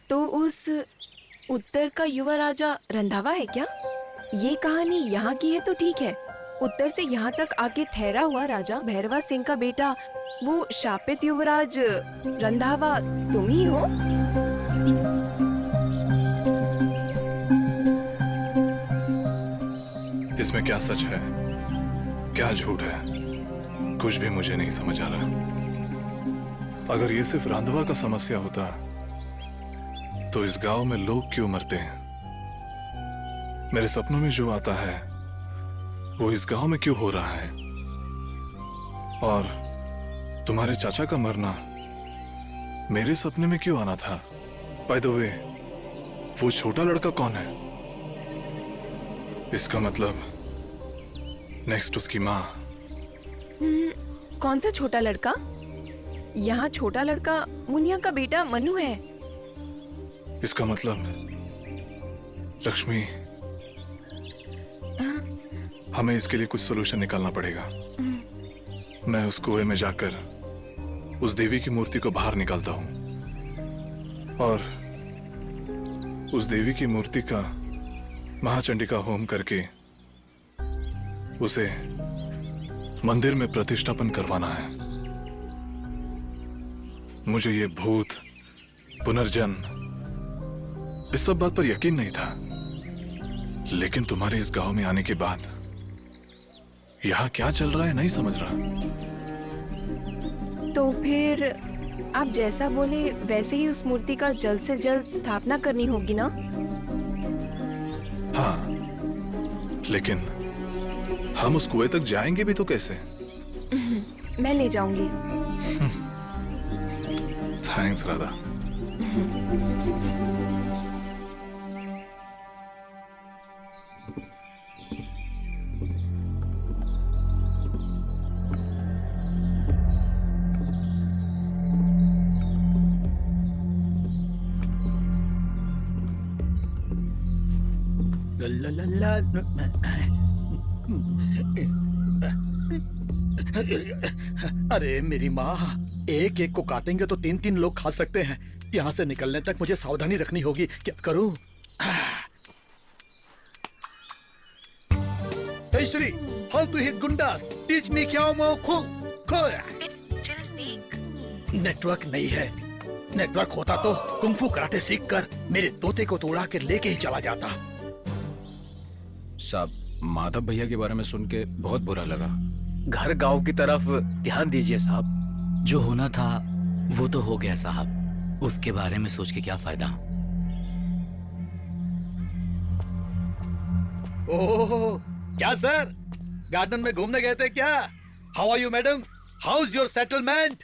तो उस उत्तर का युवा राजा रंधावा है क्या? ये कहानी यहाँ की है तो ठीक है। उत्तर से यहाँ तक आके ठहरा हुआ राजा भैरवा सिंह का बेटा, वो शापित युवराज रंधावा तुम ही हो? इसमें क्या सच है, क्या झूठ है, कुछ भी मुझे नहीं समझ आ रहा। अगर ये सिर्फ रंधावा का समस्या होता तो इस गांव में लोग क्यों मरते हैं? मेरे सपनों में जो आता है वो इस गांव में क्यों हो रहा है? और तुम्हारे चाचा का मरना मेरे सपने में क्यों आना था? बाय द वे, वो छोटा लड़का कौन है? इसका मतलब नेक्स्ट उसकी माँ। कौन सा छोटा लड़का? यहाँ छोटा लड़का मुनिया का बेटा मनु है। इसका मतलब लक्ष्मी, हमें इसके लिए कुछ सोल्यूशन निकालना पड़ेगा। मैं उस कुएं में जाकर उस देवी की मूर्ति को बाहर निकालता हूं और उस देवी की मूर्ति का महाचंडिका होम करके उसे मंदिर में प्रतिष्ठापन करवाना है। मुझे ये भूत, पुनर्जन्म, इस सब बात पर यकीन नहीं था, लेकिन तुम्हारे इस गांव में आने के बाद यहाँ क्या चल रहा है नहीं समझ रहा। तो फिर आप जैसा बोले वैसे ही उस मूर्ति का जल्द से जल्द स्थापना करनी होगी ना? हाँ, लेकिन हम उस कुएं तक जाएंगे भी तो कैसे? मैं ले जाऊंगी। थैंक्स राधा। अरे मेरी माँ, एक एक को काटेंगे तो 3-3 लोग खा सकते हैं। यहाँ से निकलने तक मुझे सावधानी रखनी होगी। क्या करूँ? Hey Shri, how to hit gundas? Teach me क्या मो kho kho. It's still weak. Network नहीं है। नेटवर्क होता तो कुंफू कराटे सीख कर मेरे तोते को तोड़ा के लेके ही चला जाता। साहब, माधव भैया के बारे में सुन के बहुत बुरा लगा। घर गांव की तरफ ध्यान दीजिए साहब। जो होना था वो तो हो गया साहब, उसके बारे में सोच के क्या फायदा। ओह, क्या सर, गार्डन में घूमने गए थे क्या? How are you madam? How is your settlement?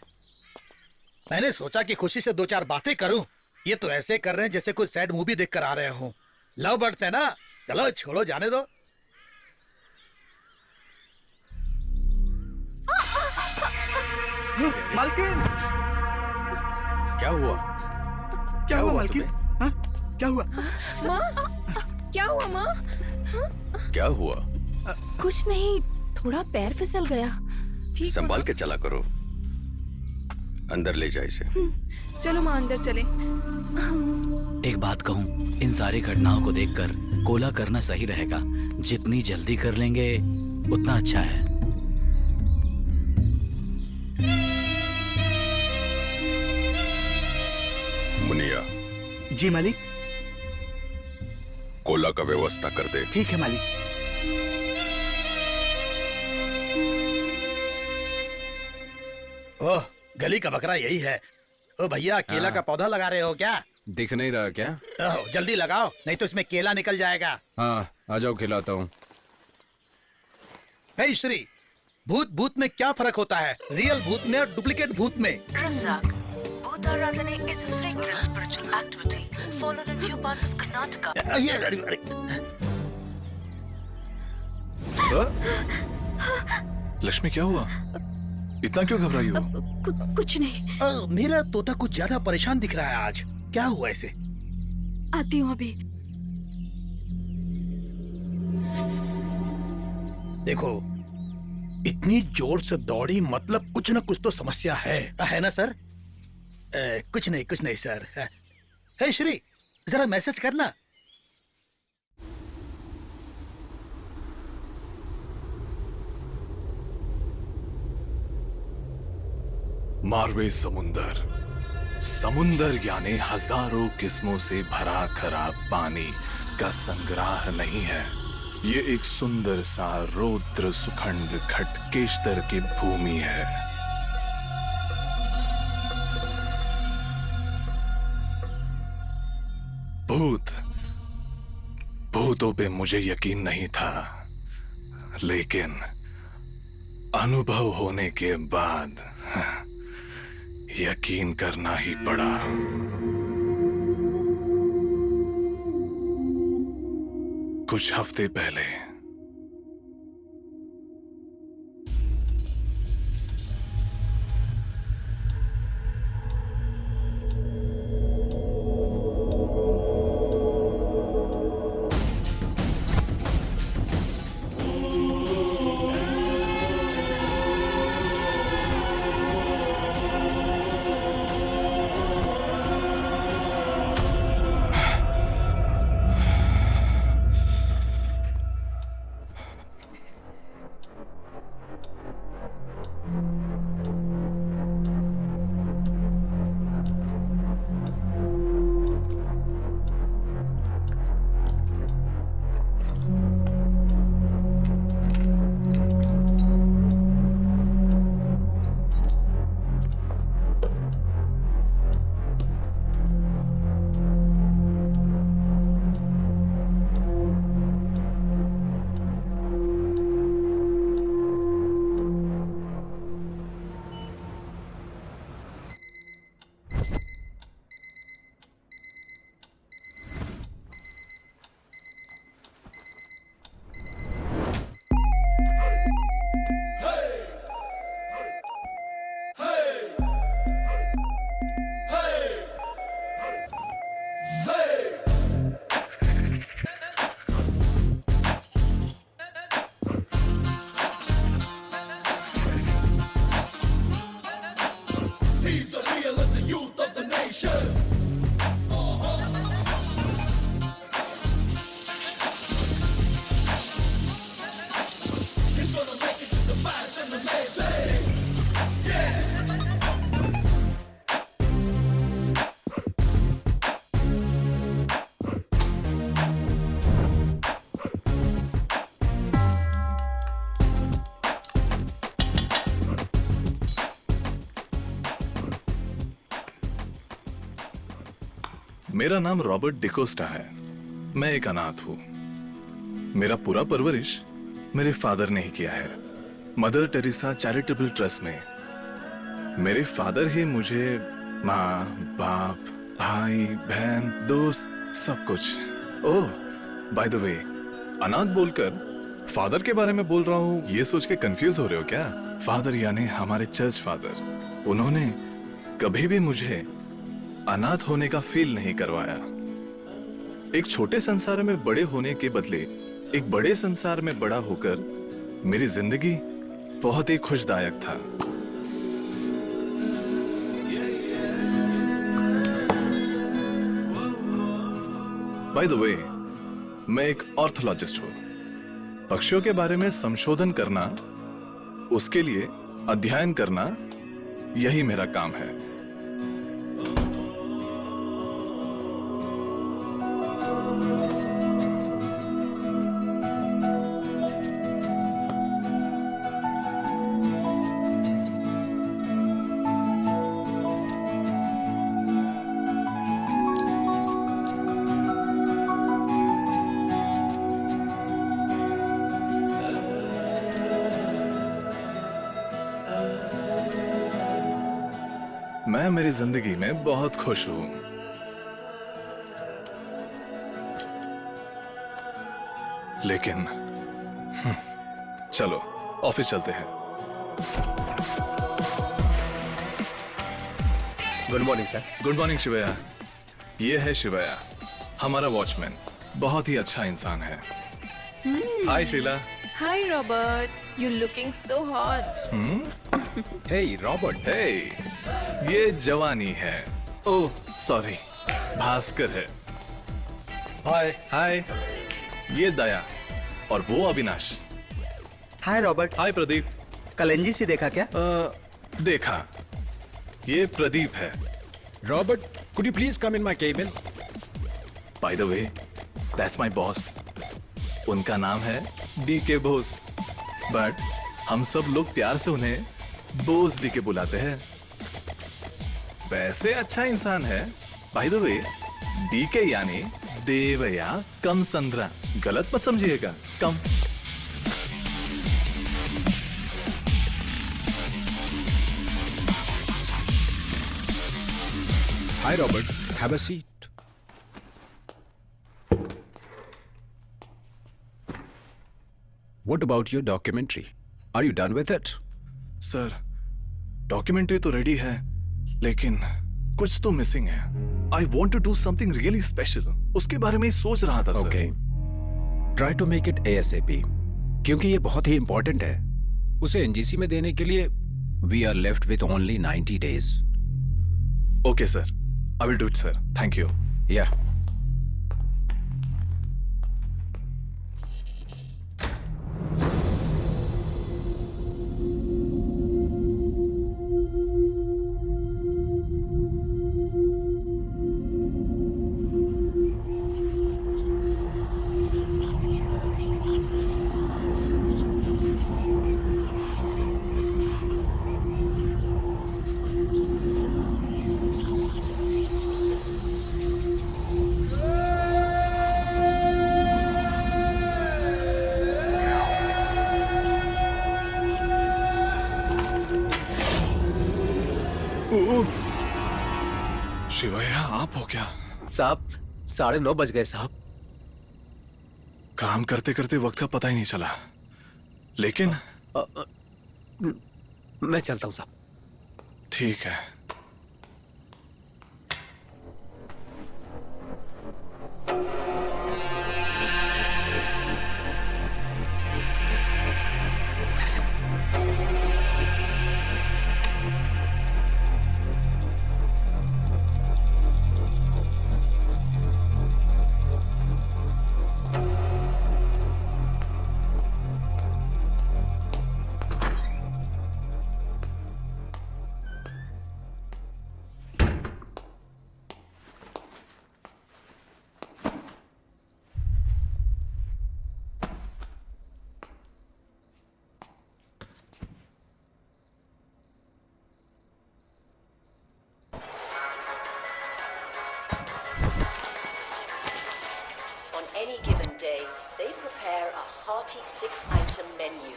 मैंने सोचा कि खुशी से 2-4 बातें करूं। ये तो ऐसे कर रहे हैं जैसे कोई सैड मूवी देखकर आ रहे हूं। लव बर्ड्स है ना? चलो छोड़ो, जाने दो। मालकिन, क्या हुआ? क्या हुआ मालकिन? हाँ? क्या हुआ? माँ, क्या हुआ माँ? क्या हुआ? कुछ नहीं, थोड़ा पैर फिसल गया। ठीक संभाल के चला करो। अंदर ले जाए इसे। चलो माँ, अंदर चले। एक बात कहूँ, इन सारी घटनाओं को देखकर कोला करना सही रहेगा। जितनी जल्दी कर लेंगे उतना अच्छा है। मुनिया, जी मालिक। कोला का व्यवस्था कर दे। ठीक है मालिक। ओह, गली का बकरा यही है। ओ भैया, केला का पौधा लगा रहे हो क्या? दिख नहीं रहा क्या? ओह, जल्दी लगाओ, नहीं तो इसमें केला निकल जाएगा। हाँ, आ जाओ, खिलाता हूँ। हे श्री, भूत भूत में क्या फर्क होता है? रियल भूत में और डुप्लीकेट भूत में? Razak, Bhutaradhana is a sacred spiritual activity followed in few parts of Karnataka. Lakshmi, क्या हुआ? इतना क्यों घबराई हो? कुछ नहीं। मेरा तोता कुछ ज्यादा परेशान दिख रहा है आज। क्या हुआ इसे? आती हूँ अभी। देखो, इतनी जोर से दौड़ी, मतलब कुछ न कुछ तो समस्या है ना सर? कुछ नहीं सर। हे श्री, जरा मैसेज करना। मारवे समुंदर, समुंदर यानी हजारों किस्मों से भरा खरा पानी का संग्रह नहीं है। ये एक सुंदर सा रौद्र सुखंड खटकेश्तर की भूमि है। भूतों पे मुझे यकीन नहीं था, लेकिन अनुभव होने के बाद यकीन करना ही पड़ा। कुछ हफ्ते पहले मेरा नाम रॉबर्ट डिकोस्टा है। मैं एक अनाथ हूं। मेरा पूरा परवरिश मेरे फादर ने ही किया है, मदर टेरेसा चैरिटेबल ट्रस्ट में। मेरे फादर ही मुझे माँ, बाप, भाई, बहन, दोस्त, सब कुछ। ओह, बाय द वे, अनाथ बोलकर फादर के बारे में बोल रहा हूँ ये सोच के कंफ्यूज हो रहे हो क्या? फादर यानी हमारे चर्च फादर। उन्होंने कभी भी मुझे अनाथ होने का फील नहीं करवाया। एक छोटे संसार में बड़े होने के बदले एक बड़े संसार में बड़ा होकर मेरी जिंदगी बहुत ही खुशदायक था। बाय द वे, मैं एक ऑर्थोलॉजिस्ट हूं। पक्षियों के बारे में संशोधन करना, उसके लिए अध्ययन करना, यही मेरा काम है। मैं मेरी जिंदगी में बहुत खुश हूं। लेकिन चलो ऑफिस चलते हैं। Good morning sir. Good morning Shivaya. ये है शिवया, हमारा वॉचमैन। बहुत ही अच्छा इंसान है। Hi Sheela. Hi Robert, you're looking so hot. Hey Robert. Hey, ये जवानी है। Oh sorry. भास्कर है। हाय। हाय, ये दया और वो अविनाश। हाय रॉबर्ट, हाय प्रदीप। कल एनजीसी देखा क्या? देखा, ये प्रदीप है। Robert, could you please come in my cabin? By the way, that's my boss. उनका नाम है डीके बोस, बट हम सब लोग प्यार से उन्हें बोस डीके बुलाते हैं। वैसे अच्छा इंसान है। बाय द वे, डीके यानी देवया कम संद्रा, गलत मत समझिएगा। कम। Hi, Robert. Have a seat. What about your documentary? Are you done with it? Sir, documentary तो रेडी है, लेकिन कुछ तो मिसिंग है। I want to do something really special. उसके बारे में ही सोच रहा था sir. Okay. Try to make it ASAP. क्योंकि ये बहुत ही important है। उसे एनजीसी में देने के लिए we are left with only 90 days. Okay sir, I will do it sir. Thank you. Yeah. Shivaiah, आप हो क्या? साहब, 9:30 बज गए साहब। काम करते करते वक्त का पता ही नहीं चला, लेकिन मैं चलता हूँ साहब। ठीक है। On any given day, they prepare a hearty 6-item menu,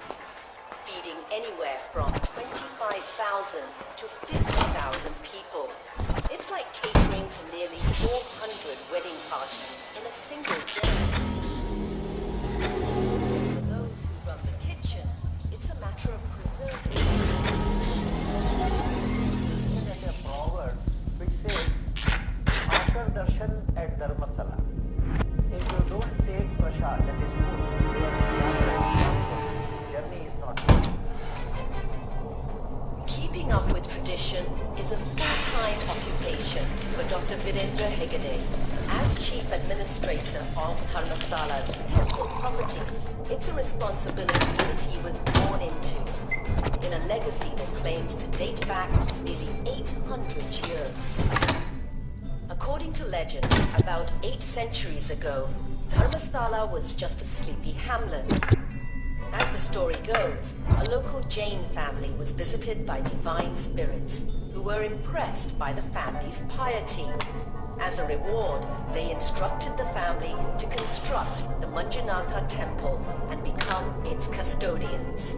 feeding anywhere from 25,000 to 50,000 people. It's like catering to nearly 400 wedding parties in a single day. For those who run the kitchen, it's a matter of preserving. And a proverb which says, after darshan at Dharmasala, if you don't take prasad, that is food, your journey is not good. Keeping up with tradition is a full-time occupation for Dr. Virendra Hegde. As Chief Administrator of Dharmastala's temple properties, it's a responsibility that he was born into, in a legacy that claims to date back nearly 800 years. According to legend, about 8 centuries ago, Dharmasthala was just a sleepy hamlet. As the story goes, a local Jain family was visited by divine spirits who were impressed by the family's piety. As a reward, they instructed the family to construct the Manjunatha temple and become its custodians.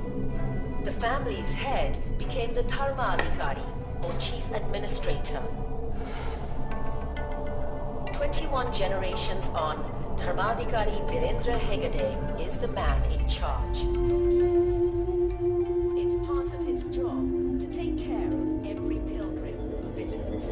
The family's head became the Dharmadhikari, or chief administrator. 21 generations on, Dharmadhikari Virendra Hegde is the man in charge. It's part of his job to take care of every pilgrim who visits.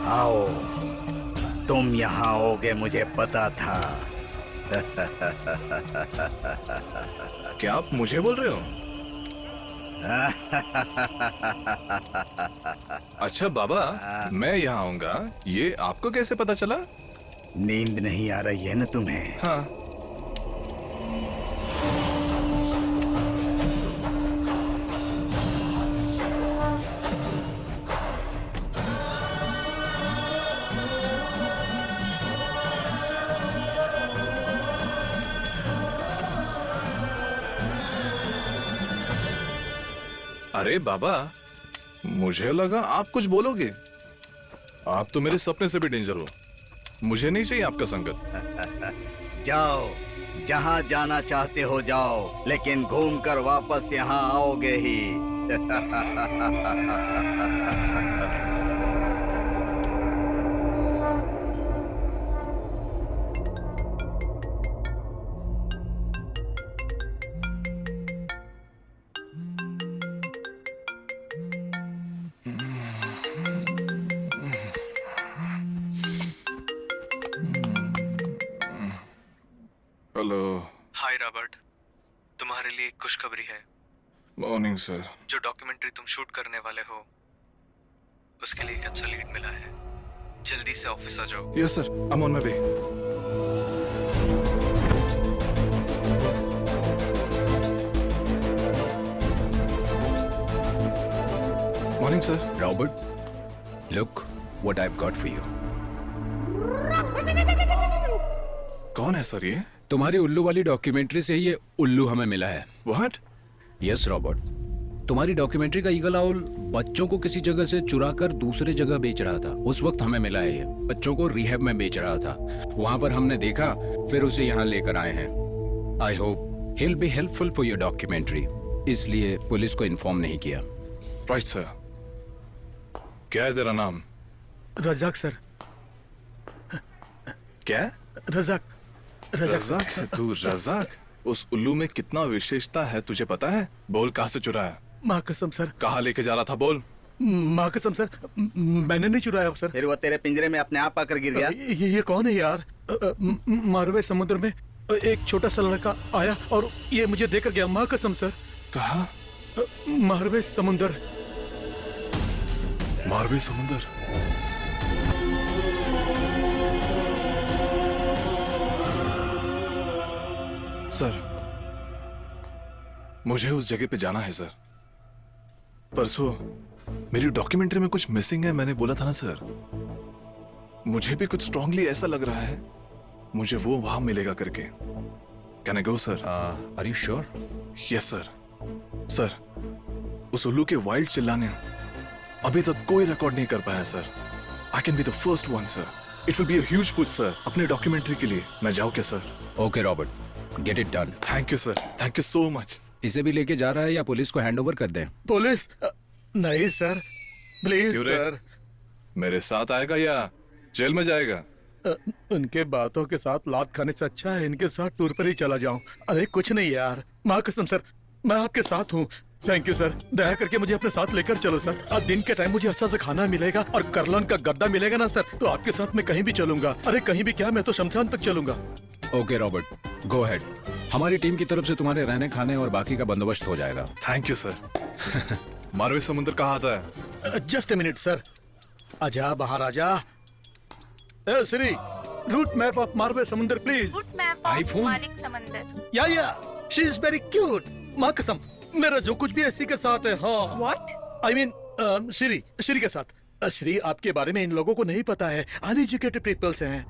आओ, तुम यहाँ आओगे मुझे पता था। क्या आप मुझे बोल रहे हो? अच्छा बाबा, मैं यहाँ आऊंगा, ये आपको कैसे पता चला? नींद नहीं आ रही है ना तुम्हें? हाँ। अरे बाबा, मुझे लगा आप कुछ बोलोगे। आप तो मेरे सपने से भी डेंजर हो। मुझे नहीं चाहिए आपका संगत। जाओ, जहाँ जाना चाहते हो जाओ, लेकिन घूमकर वापस यहाँ आओगे ही। हेलो। हाय रॉबर्ट, तुम्हारे लिए एक खुशखबरी है। Morning sir. जो डॉक्यूमेंट्री तुम शूट करने वाले हो उसके लिए एक अच्छा लीड मिला है। जल्दी से ऑफिस आ जाओ। Yes sir, I am on my way. Morning sir. Robert, look what I've got for you. कौन है सर ये? तुम्हारी उल्लू वाली डॉक्यूमेंट्री से ही ये उल्लू हमें मिला है। What? यस रॉबर्ट, तुम्हारी डॉक्यूमेंट्री का ईगल आउल बच्चों को किसी जगह से चुरा कर दूसरे जगह बेच रहा था। उस वक्त हमें मिला है ये। बच्चों को रिहैब में बेच रहा था। वहां पर हमने देखा, फिर उसे यहाँ लेकर आए हैं। I hope he'll be helpful for your documentary, इसलिए पुलिस को इन्फॉर्म नहीं किया। Right sir. क्या है तेरा नाम? रजाक सर। क्या? रजाक। रजाक है तू? रजाक? उस उल्लू में कितना विशेषता है तुझे पता है? बोल, कहाँ से चुराया? माँ कसम सर। कहाँ लेके जा रहा था? बोल। माँ कसम सर, मैंने नहीं चुराया सर। फिर वो तेरे पिंजरे में अपने आप आकर गिर गया। ये कौन है यार? मारवे समुद्र में एक छोटा सा लड़का आया और ये मुझे देकर गया। माँ कसम सर। कहाँ? मारवे समुद्र। मारवे समुद्र? सर, मुझे उस जगह पे जाना है सर। परसों मेरी डॉक्यूमेंट्री में कुछ मिसिंग है, मैंने बोला था ना सर। मुझे भी कुछ स्ट्रांगली ऐसा लग रहा है मुझे वो वहां मिलेगा करके। Can I go sir? Are you sure? Yes sir. Sir, उस उल्लू के वाइल्ड चिल्लाने अभी तक कोई रिकॉर्ड नहीं कर पाया sir. I can be the first one sir. It will be a huge push sir अपने डॉक्यूमेंट्री के लिए। मैं जाऊं क्या sir? Okay Robert, get it done. Thank you sir, thank you so much. इसे भी लेके जा रहा है या पुलिस को हैंड ओवर कर दें? पुलिस? नहीं सर, प्लीज क्यों रे? सर। मेरे साथ आएगा या जेल में जाएगा? उनके बातों के साथ लात खाने से अच्छा है इनके साथ टूर पर ही चला जाऊं। अरे कुछ नहीं यार, माँ कसम सर, मैं आपके साथ हूँ। थैंक यू सर, दया करके मुझे अपने साथ लेकर चलो सर। आज दिन के टाइम मुझे अच्छा सा खाना मिलेगा और करलन का गद्दा मिलेगा ना सर, तो आपके साथ मैं कहीं भी चलूंगा। अरे कहीं भी क्या, मैं तो शमशान तक चलूंगा। Okay Robert, go ahead. हमारी टीम की तरफ से तुम्हारे रहने खाने और बाकी का बंदोबस्त हो जाएगा। Thank you sir. मारवे समुद्र कहाँ आता है? Just a minute sir. आजा बाहर आजा। Shri, route map of Marve समुद्र प्लीज। Route map iPhone? मालिक समंदर। या शी इज वेरी क्यूट। माँ कसम, मेरा जो कुछ भी इसी के साथ है। हाँ। What? आई मीन श्री के साथ। श्री, आपके बारे में इन लोगों को नहीं पता है, अनएजुकेटेड पीपल्स हैं।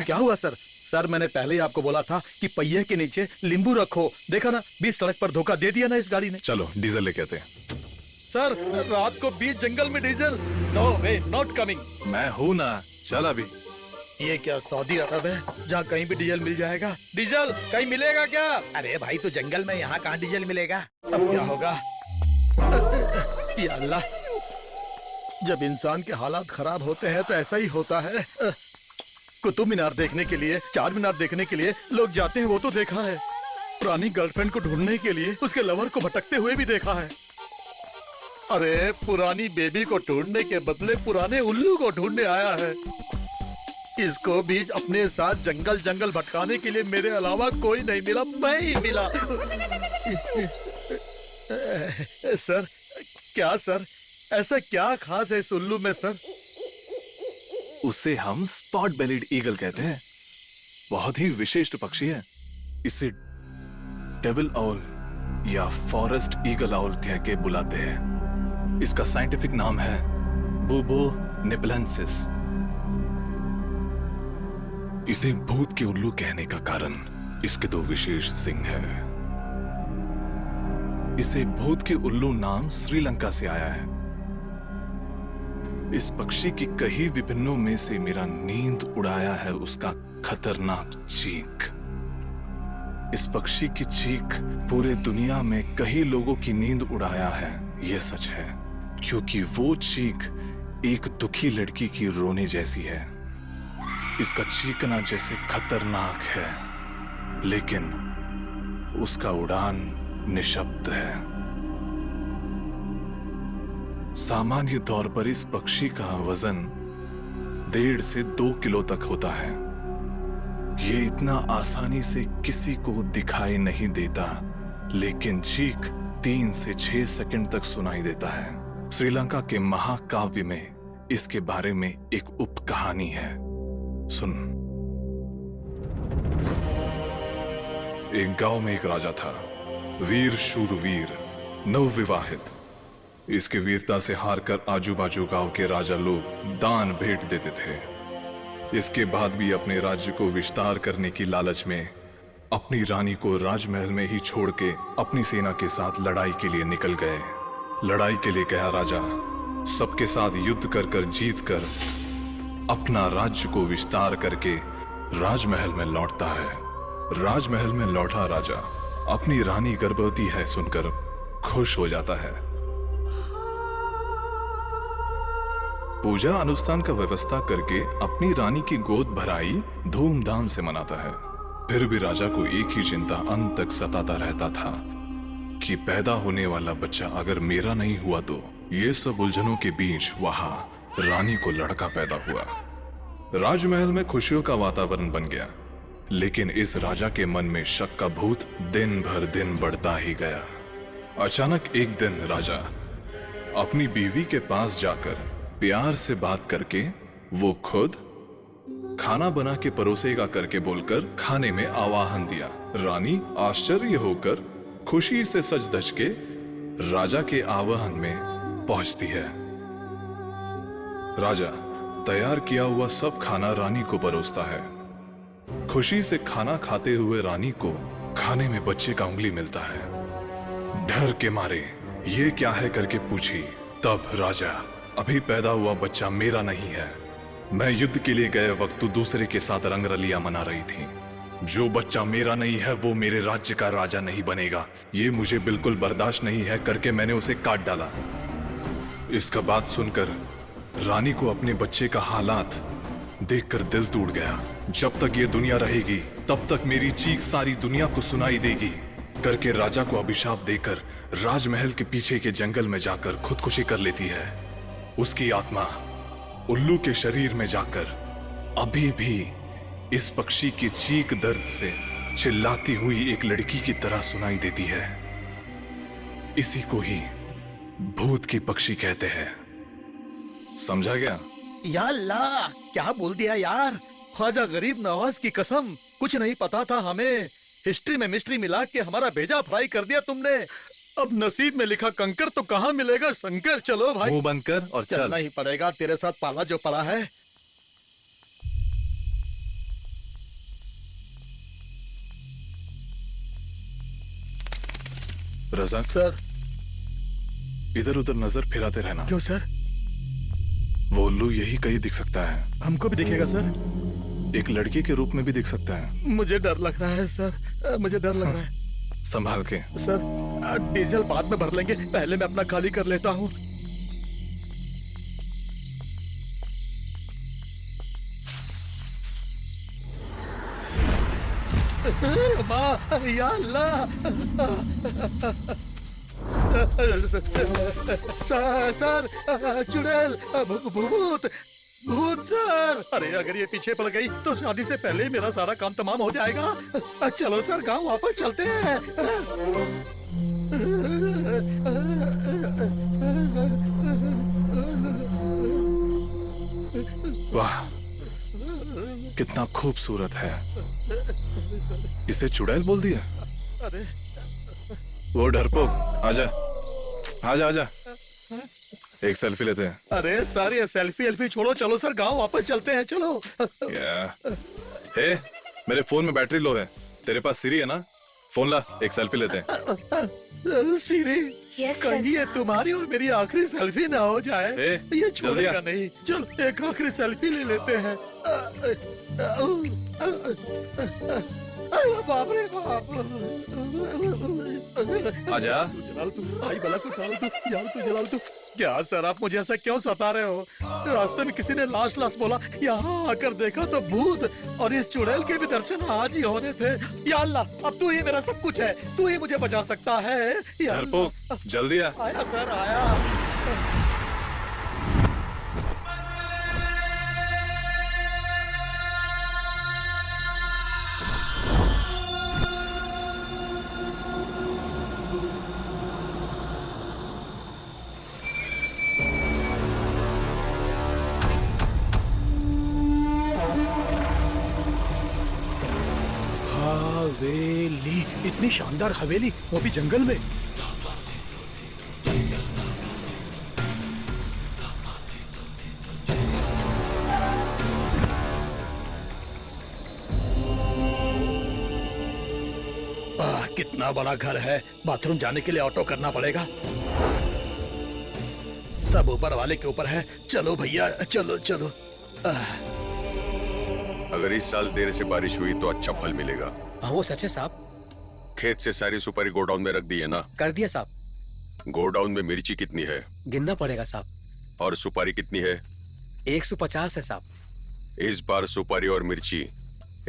क्या हुआ सर? सर, मैंने पहले ही आपको बोला था कि पहिए के नीचे नींबू रखो। देखा ना, बीच सड़क पर धोखा दे दिया ना इस गाड़ी ने। चलो डीजल लेके आते हैं। सर, रात को बीच जंगल में diesel? No way, not coming. मैं हूं ना, चल अभी। ये क्या सऊदी अरब है जहाँ कहीं भी डीजल मिल जाएगा? डीजल कहीं मिलेगा क्या? अरे भाई, तो जंगल में यहाँ कहाँ डीजल मिलेगा? अब क्या होगा? या अल्लाह, जब इंसान के हालात खराब होते हैं तो ऐसा ही होता है। कुतुब मीनार देखने के लिए, चार मीनार देखने के लिए लोग जाते हैं, वो तो देखा है। पुरानी गर्लफ्रेंड को ढूंढने के लिए उसके लवर को भटकते हुए भी देखा है। अरे पुरानी बेबी को ढूंढने के बदले पुराने उल्लू को ढूंढने आया है। इसको भी अपने साथ जंगल जंगल भटकाने के लिए मेरे अलावा कोई नहीं मिला, मैं ही मिला। सर, क्या सर, ऐसा क्या खास है इस उल्लू में सर? उसे हम स्पॉट बेलिड ईगल कहते हैं। बहुत ही विशिष्ट पक्षी है। इसे डेविल आउल या फॉरेस्ट ईगल आउल कह के बुलाते हैं। इसका साइंटिफिक नाम है बुबो निपलेंसिस। इसे भूत के उल्लू कहने का कारण इसके दो विशेष सिंग हैं। इसे भूत के उल्लू नाम श्रीलंका से आया है। इस पक्षी की कई विभिन्नों में से मेरा नींद उड़ाया है उसका खतरनाक चीख। इस पक्षी की चीख पूरे दुनिया में कई लोगों की नींद उड़ाया है, यह सच है, क्योंकि वो चीख एक दुखी लड़की की रोने जैसी है। इसका चीखना जैसे खतरनाक है, लेकिन उसका उड़ान निशब्द है। सामान्य तौर पर इस पक्षी का वजन 1.5 से 2 किलो तक होता है। ये इतना आसानी से किसी को दिखाई नहीं देता, लेकिन चीख 3 से 6 सेकंड तक सुनाई देता है। श्रीलंका के महाकाव्य में इसके बारे में एक उप कहानी है, सुन। एक गांव में एक राजा था, वीर शूरवीर, नवविवाहित। इसके वीरता से हारकर आजू बाजू गांव के राजा लोग दान भेंट देते थे। इसके बाद भी अपने राज्य को विस्तार करने की लालच में अपनी रानी को राजमहल में ही छोड़ के अपनी सेना के साथ लड़ाई के लिए निकल गए। लड़ाई के लिए गया राजा सबके साथ युद्ध कर जीत कर अपना राज्य को विस्तार करके राजमहल में लौटता है। राजमहल में लौटा राजा अपनी रानी गर्भवती है सुनकर खुश हो जाता है। पूजा अनुष्ठान का व्यवस्था करके अपनी रानी की गोद भराई धूमधाम से मनाता है। फिर भी राजा को एक ही चिंता अंत तक सताता रहता था कि पैदा होने वाला बच्चा अगर मेरा नहीं हुआ तो। ये सब उलझनों के बीच वहां रानी को लड़का पैदा हुआ। राजमहल में खुशियों का वातावरण बन गया, लेकिन इस राजा के मन में शक का भूत दिन भर दिन बढ़ता ही गया। अचानक एक दिन राजा अपनी बीवी के पास जाकर प्यार से बात करके वो खुद खाना बना के परोसेगा करके बोलकर खाने में आवाहन दिया। रानी आश्चर्य होकर खुशी से सज धज के राजा के आवाहन में पहुंचती है। राजा तैयार किया हुआ सब खाना रानी को परोसता है। खुशी से खाना खाते हुए रानी को खाने में बच्चे का उंगली मिलता है। डर के मारे ये क्या है करके पूछी, तब राजा अभी पैदा हुआ बच्चा मेरा नहीं है। मैं युद्ध के लिए गए वक्त तू दूसरे के साथ रंगरलियां मना रही थी। जो बच्चा मेरा नहीं है वो मेरे राज्य का राजा नहीं बनेगा। ये मुझे बिल्कुल बर्दाश्त नहीं है करके मैंने उसे काट डाला। इसका बात सुनकर रानी को अपने बच्चे का हालात देखकर दिल टूट गया। जब तक ये दुनिया रहेगी तब तक मेरी चीख सारी दुनिया को सुनाई देगी करके राजा को अभिशाप देकर राजमहल के पीछे के जंगल में जाकर खुदकुशी कर लेती है। उसकी आत्मा उल्लू के शरीर में जाकर अभी भी इस पक्षी की चीख दर्द से चिल्लाती हुई एक लड़की की तरह सुनाई देती है। इसी को ही भूत की पक्षी कहते हैं। समझा गया? या अल्लाह, क्या बोल दिया यार। ख्वाजा गरीब नवाज की कसम, कुछ नहीं पता था हमें। हिस्ट्री में मिस्ट्री मिला के हमारा भेजा फ्राई कर दिया तुमने। अब नसीब में लिखा कंकर तो कहाँ मिलेगा शंकर। चलो भाई, मुंह बंद कर और चलना ही पड़ेगा, तेरे साथ पाला जो पड़ा है। रज़ाक सर, इधर उधर नजर फिराते रहना। क्यों सर? वो उल्लू यही कहीं दिख सकता है। हमको भी दिखेगा सर? एक लड़की के रूप में भी दिख सकता है। मुझे डर लग रहा है सर, मुझे डर लग रहा है। संभाल के। सर डीजल बाद में भर लेंगे, पहले मैं अपना खाली कर लेता हूँ। माँ, या अल्लाह। सर चुड़ैल, भूत भूत सर। अरे अगर ये पीछे पड़ गई तो शादी से पहले ही मेरा सारा काम तमाम हो जाएगा। चलो सर गांव वापस चलते हैं। वाह, कितना खूबसूरत है। इसे चुड़ैल बोल दिया? अरे वो डरपोक, आजा आजा आजा, एक सेल्फी लेते हैं। अरे सर ये सेल्फी एल्फी छोड़ो, चलो सर गांव वापस चलते हैं, चलो। हे, मेरे फोन में बैटरी लो है। तेरे पास सिरी है ना? फोन ला, एक सेल्फी लेते हैं। सीरी, कहीं ये तुम्हारी और मेरी आखिरी सेल्फी ना हो जाए। ये छोड़ेगा नहीं। चल एक आखिरी सेल्फी ले लेते हैं। अरे बाप रे बाप। आजा। जलाल तू, आई बला को टाल तू, जाल तू जलाल तू। क्या सर आप मुझे ऐसा क्यों सता रहे हो? रास्ते में किसी ने लाश लाश बोला, यहाँ आकर देखा तो भूत, और इस चुड़ैल के भी दर्शन आज ही होने थे। या अल्लाह, अब तू ही मेरा सब कुछ है, तू ही मुझे बचा सकता है। या डरपोक, जल्दी आ। आया सर आया। हवेली, इतनी शानदार हवेली, वो भी जंगल में। कितना बड़ा घर है। बाथरूम जाने के लिए ऑटो करना पड़ेगा। सब ऊपर वाले के ऊपर है। चलो भैया, चलो चलो। अगर इस साल देर से बारिश हुई तो अच्छा फल मिलेगा। हाँ वो सच है साहब। खेत से सारी सुपारी गोडाउन में रख दी है ना? कर दिया साहब। गोडाउन में मिर्ची कितनी है? गिनना पड़ेगा साहब। और सुपारी कितनी है? 150 है साहब। इस बार सुपारी और मिर्ची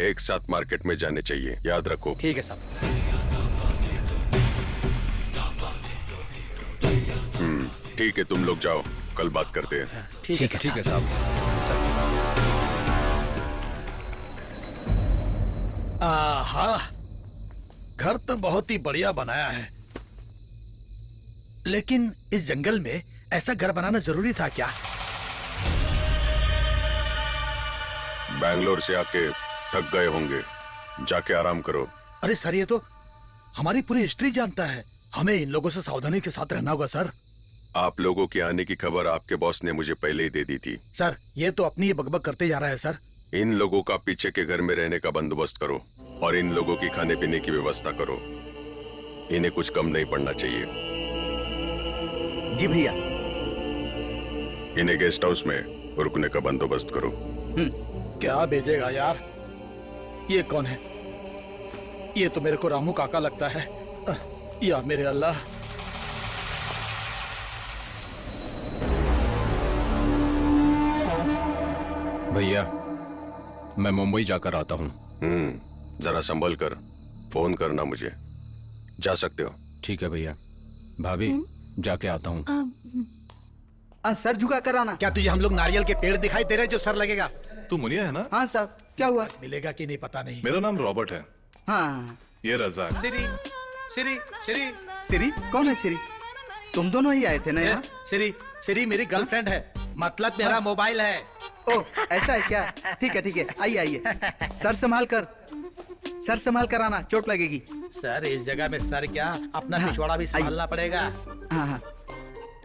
एक साथ मार्केट में जाने चाहिए, याद रखो। ठीक है साहब। ठीक है, तुम लोग जाओ, कल बात करते हैं। ठीक है साहब। आहा, घर तो बहुत ही बढ़िया बनाया है, लेकिन इस जंगल में ऐसा घर बनाना जरूरी था क्या? बैंगलोर से आके थक गए होंगे, जाके आराम करो। अरे सर ये तो हमारी पूरी हिस्ट्री जानता है। हमें इन लोगों से सावधानी के साथ रहना होगा सर। आप लोगों के आने की खबर आपके बॉस ने मुझे पहले ही दे दी थी। सर ये तो अपनी ही बकबक करते जा रहा है सर। इन लोगों का पीछे के घर में रहने का बंदोबस्त करो और इन लोगों की खाने पीने की व्यवस्था करो। इन्हें कुछ कम नहीं पड़ना चाहिए। जी भैया। इन्हें गेस्ट हाउस में रुकने का बंदोबस्त करो। क्या भेजेगा यार? ये कौन है? ये तो मेरे को रामू काका लगता है। या मेरे अल्लाह। भैया मैं मुंबई जाकर आता हूँ। जरा संभल कर फोन करना मुझे। जा सकते हो। ठीक है भैया। भाभी जाके आता हूँ। सर झुका कर आना। क्या तुझे हम लोग नारियल के पेड़ दिखाई दे रहे हैं जो सर लगेगा? तू मुनिया है ना? हाँ साहब, क्या हुआ? मिलेगा कि नहीं पता नहीं। मेरा नाम रॉबर्ट है। हाँ। ये रज़ाक। सिरी सिरी सिरी सिरी कौन है? सिरी तुम दोनों ही आए थे ना यहाँ? सिरी सिरी मेरी गर्लफ्रेंड है, मतलब मेरा मोबाइल है। ओह ऐसा है क्या? ठीक है ठीक है, आइए आइए। सर संभाल कर आना, चोट लगेगी। सर इस जगह में सर क्या, अपना पिछवाड़ा भी संभालना पड़ेगा। हाँ हाँ।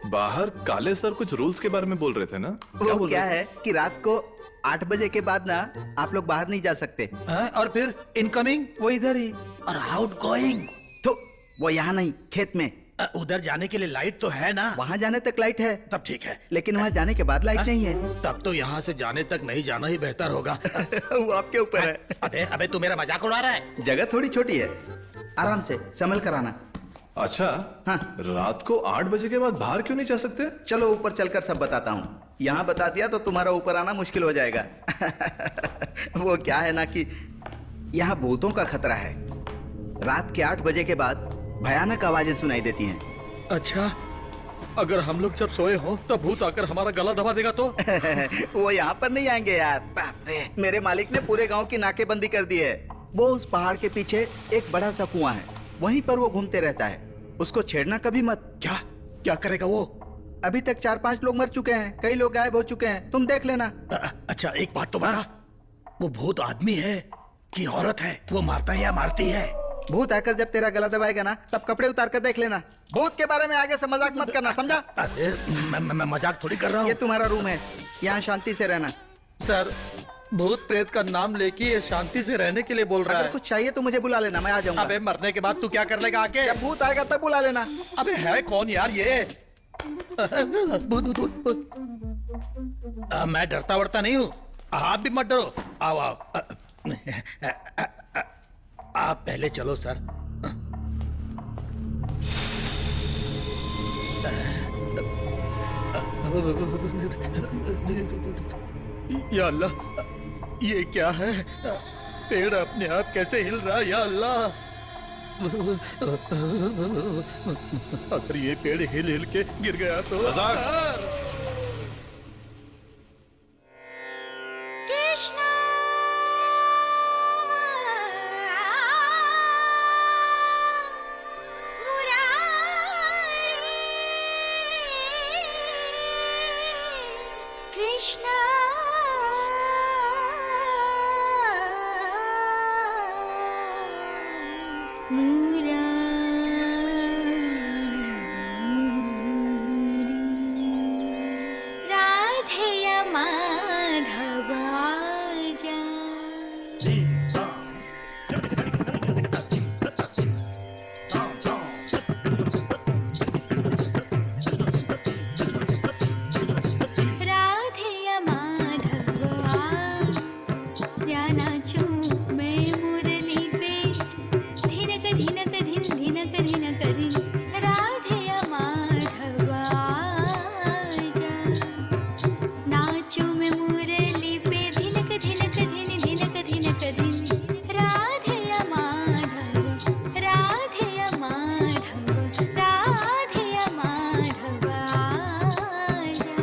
बाहर काले सर कुछ रूल्स के बारे में बोल रहे थे ना? वो क्या है कि रात को 8 बजे के बाद ना आप लोग बाहर नहीं जा सकते। और फिर इनकमिंग? वो इधर ही। और आउटगोइंग? तो वो यहाँ नहीं, खेत में। उधर जाने के लिए लाइट तो है ना? वहाँ जाने तक लाइट है। तब ठीक है, लेकिन वहाँ जाने के बाद लाइट नहीं है। तब तो यहाँ से जाने तक नहीं जाना ही बेहतर होगा। वो आपके ऊपर है। अबे तू मेरा मजाक उड़ा रहा है? जगह थोड़ी छोटी है, आराम से संभल कर आना। अच्छा हाँ। रात को 8 बजे के बाद बाहर क्यों नहीं जा सकते? चलो ऊपर चलकर सब बताता हूँ। यहाँ बता दिया तो तुम्हारा ऊपर आना मुश्किल हो जाएगा। वो क्या है ना कि यहाँ भूतों का खतरा है। रात के 8 बजे के बाद भयानक आवाजें सुनाई देती हैं। अच्छा, अगर हम लोग जब सोए हो तब भूत आकर हमारा गला दबा देगा तो? वो यहाँ पर नहीं आएंगे यार। बाप रे, मेरे मालिक ने पूरे गांव की नाकेबंदी कर दी है। वो उस पहाड़ के पीछे एक बड़ा सा कुआं है, वहीं पर वो घूमते रहता है। उसको छेड़ना कभी मत। क्या क्या करेगा वो? अभी तक 4-5 लोग मर चुके हैं, कई लोग गायब हो चुके हैं, तुम देख लेना। अच्छा एक बात तो बता, वो भूत आदमी है कि औरत है? वो मारता है या मारती है? भूत आकर जब तेरा गला दबाएगा ना, तब कपड़े उतार कर देख लेना। भूत के बारे में आगे से मजाक मत करना, समझा? अरे मैं मजाक थोड़ी कर रहा हूँ। ये तुम्हारा रूम है, यहाँ शांति से रहना। सर, भूत प्रेत का नाम लेके ये शांति से रहने के लिए बोल रहा अगर है। कुछ चाहिए तो मुझे बुला लेना, मैं आ जाऊंगा। अबे मरने के बाद तू क्या कर लेगा आके? जब भूत आएगा तब बुला लेना। अबे है कौन यार ये? भूत भूत भूत। मैं डरता वरता नहीं हूँ, आप भी मत डरो। आओ आओ। आप पहले चलो सर। या अल्लाह, ये क्या है? पेड़ अपने आप कैसे हिल रहा है? या अल्लाह, अगर ये पेड़ हिल हिल के गिर गया तो? कृष्णा कृष्णा राधेय माधव आजा। राधेय माधव आजा नाचूं मैं मुरली पे, धिनक धिनक धिन धिनक धिनक धिन। राधेय माधव आजा नाचूं मैं मुरली पे, धिनक धिनक धिन धिनक धिनक धिन। राधेय माधव, राधेय माधव, राधेय माधव आजा।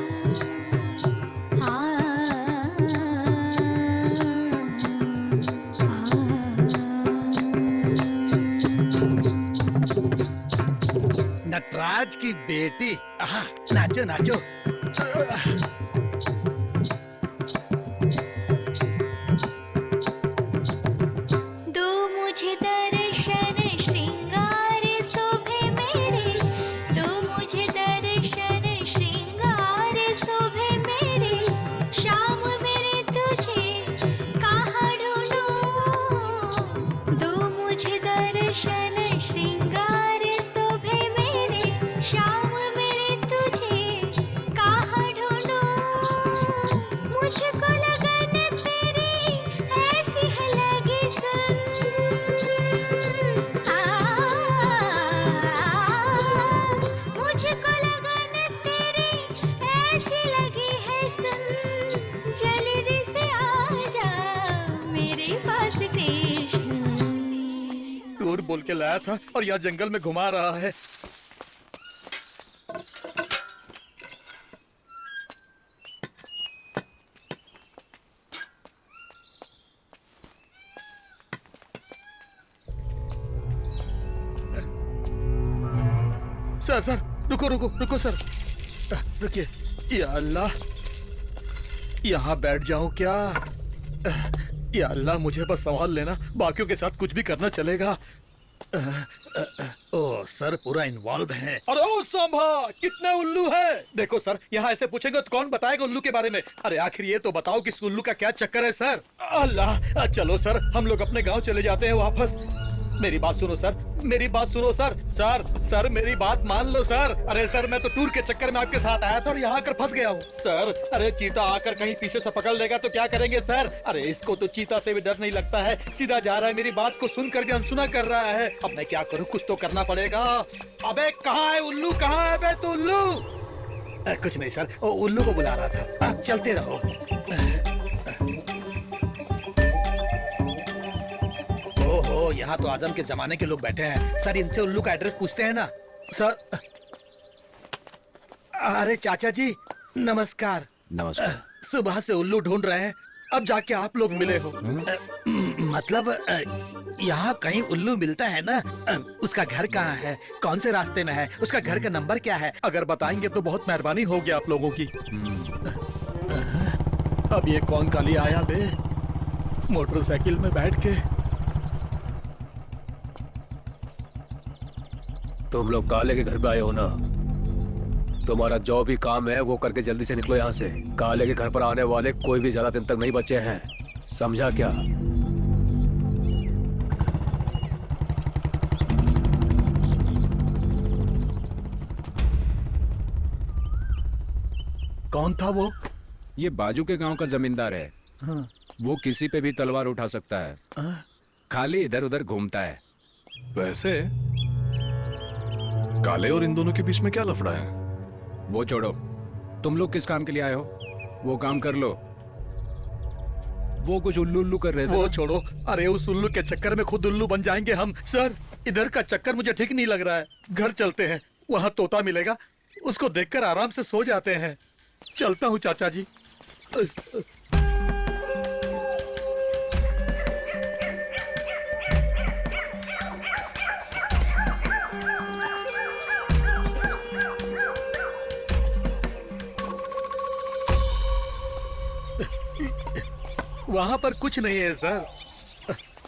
नटराज की बेटी, आहा, नाचो नाचो। दो मुझे दर्शन श्रृंगार शोभे मेरे, दो मुझे दर्शन श्रृंगार शोभे मेरे। श्याम मेरे तुझे कहाँ ढूंढूं, दो मुझे दर्शन श्रृंगार शोभे मेरे। श्याम मेरे तुझे कहाँ ढूंढूं, मुझको लगन तेरी ऐसी है लगी सुन। मुझको लगन तेरी ऐसी लगी है सुन। जल्दी से आजा मेरे पास कृष्ण। टूर बोल के लाया था और यहाँ जंगल में घुमा रहा है। सर सर, रुको रुको रुको सर, रुकिए। या अल्लाह, यहाँ बैठ जाऊं क्या? या अल्लाह, मुझे बस संभाल लेना, बाकियों के साथ कुछ भी करना चलेगा। ओ सर, पूरा इन्वॉल्व है। अरे ओ सांभा, कितने उल्लू है? देखो सर, यहाँ ऐसे पूछेंगे तो कौन बताएगा उल्लू के बारे में? अरे आखिर ये तो बताओ कि इस उल्लू का क्या चक्कर है सर? अल्लाह, चलो सर, हम लोग अपने गांव चले जाते हैं वापस। मेरी बात सुनो सर, मेरी बात सुनो सर। सर सर, मेरी बात मान लो सर। अरे सर, मैं तो टूर के चक्कर में आपके साथ आया था और यहाँ आकर फंस गया हूँ सर। अरे चीता आकर कहीं पीछे से पकड़ लेगा तो क्या करेंगे सर? अरे इसको तो चीता से भी डर नहीं लगता है, सीधा जा रहा है, मेरी बात को सुनकर भी अनसुना कर रहा है। अब मैं क्या करूँ, कुछ तो करना पड़ेगा। अबे कहाँ है उल्लू, कहाँ है बे तू उल्लू? कुछ नहीं सर, वो उल्लू को बुला रहा था। आप चलते रहो। ओहो, यहाँ तो आदम के जमाने के लोग बैठे हैं। सर इनसे उल्लू का एड्रेस पूछते हैं ना। सर अरे चाचा जी नमस्कार। नमस्कार। सुबह से उल्लू ढूंढ रहे हैं, अब जाके आप लोग मिले हो। मतलब यहाँ कहीं उल्लू मिलता है ना? उसका घर कहाँ है, कौन से रास्ते में है, उसका घर का नंबर क्या है? अगर बताएंगे तो बहुत मेहरबानी होगी आप लोगों की। अब ये कौन काली आया बे मोटरसाइकिल में बैठ के? तुम लोग काले के घर पे आए हो ना? तुम्हारा जो भी काम है वो करके जल्दी से निकलो यहाँ से। काले के घर पर आने वाले कोई भी ज्यादा दिन तक नहीं बचे हैं, समझा क्या? कौन था वो? ये बाजू के गांव का जमींदार है। हाँ। वो किसी पे भी तलवार उठा सकता है। खाली इधर उधर घूमता है। वैसे काले और इन दोनों के बीच में क्या लफड़ा है? वो छोड़ो, तुम लोग किस काम के लिए आए हो? वो काम कर लो। वो कुछ उल्लू उल्लू कर रहे थे। वो छोड़ो, अरे उस उल्लू के चक्कर में खुद उल्लू बन जाएंगे हम। सर इधर का चक्कर मुझे ठीक नहीं लग रहा है। घर चलते हैं, वहाँ तोता मिलेगा, उसको देखकर आराम से सो जाते हैं। चलता हूँ चाचा जी। वहाँ पर कुछ नहीं है सर।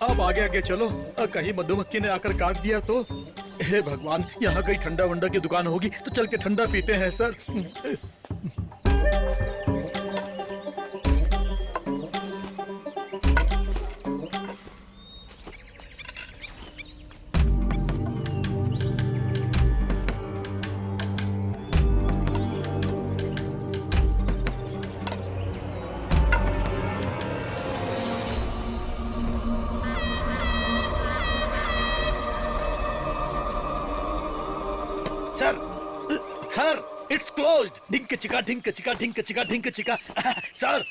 अब आगे आगे चलो, कहीं मधुमक्खी ने आकर काट दिया तो। हे भगवान, यहाँ कहीं ठंडा वंडा की दुकान होगी तो चल के ठंडा पीते हैं sir. Sir sir it's closed. ढिंक चिका ढिंक चिका ढिंक चिका ढिंक चिका। Sir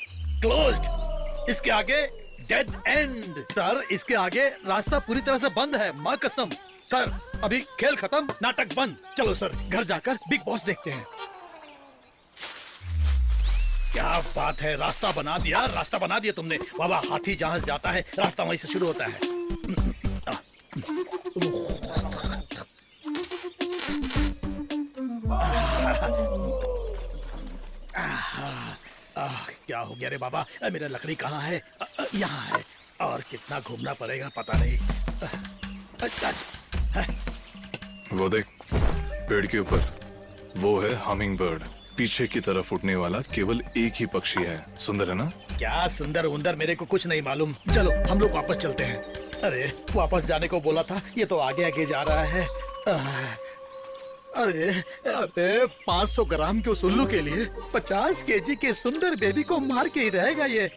closed. इसके आगे डेड एंड। सर इसके आगे रास्ता पूरी तरह से बंद है, माँ कसम। सर अभी खेल खत्म, नाटक बंद। चलो सर घर जाकर बिग बॉस देखते हैं। क्या बात है, रास्ता बना दिया, रास्ता बना दिया तुमने। बाबा हाथी जहां से जाता है रास्ता वहीं से शुरू होता है। क्या हो गया रे बाबा? मेरा लकड़ी कहाँ है? यहाँ है। और कितना घूमना पड़ेगा पता नहीं। वो देख पेड़ के ऊपर, वो है हमिंग बर्ड। पीछे की तरफ उड़ने वाला केवल एक ही पक्षी है। सुंदर है ना? क्या सुंदर उंदर मेरे को कुछ नहीं मालूम। चलो हम लोग वापस चलते हैं। अरे वापस जाने को बोला था, ये तो आगे आगे जा रहा है। अरे अबे 500 ग्राम के उस उल्लू के लिए 50 केजी के सुंदर बेबी को मार के ही रहेगा ये।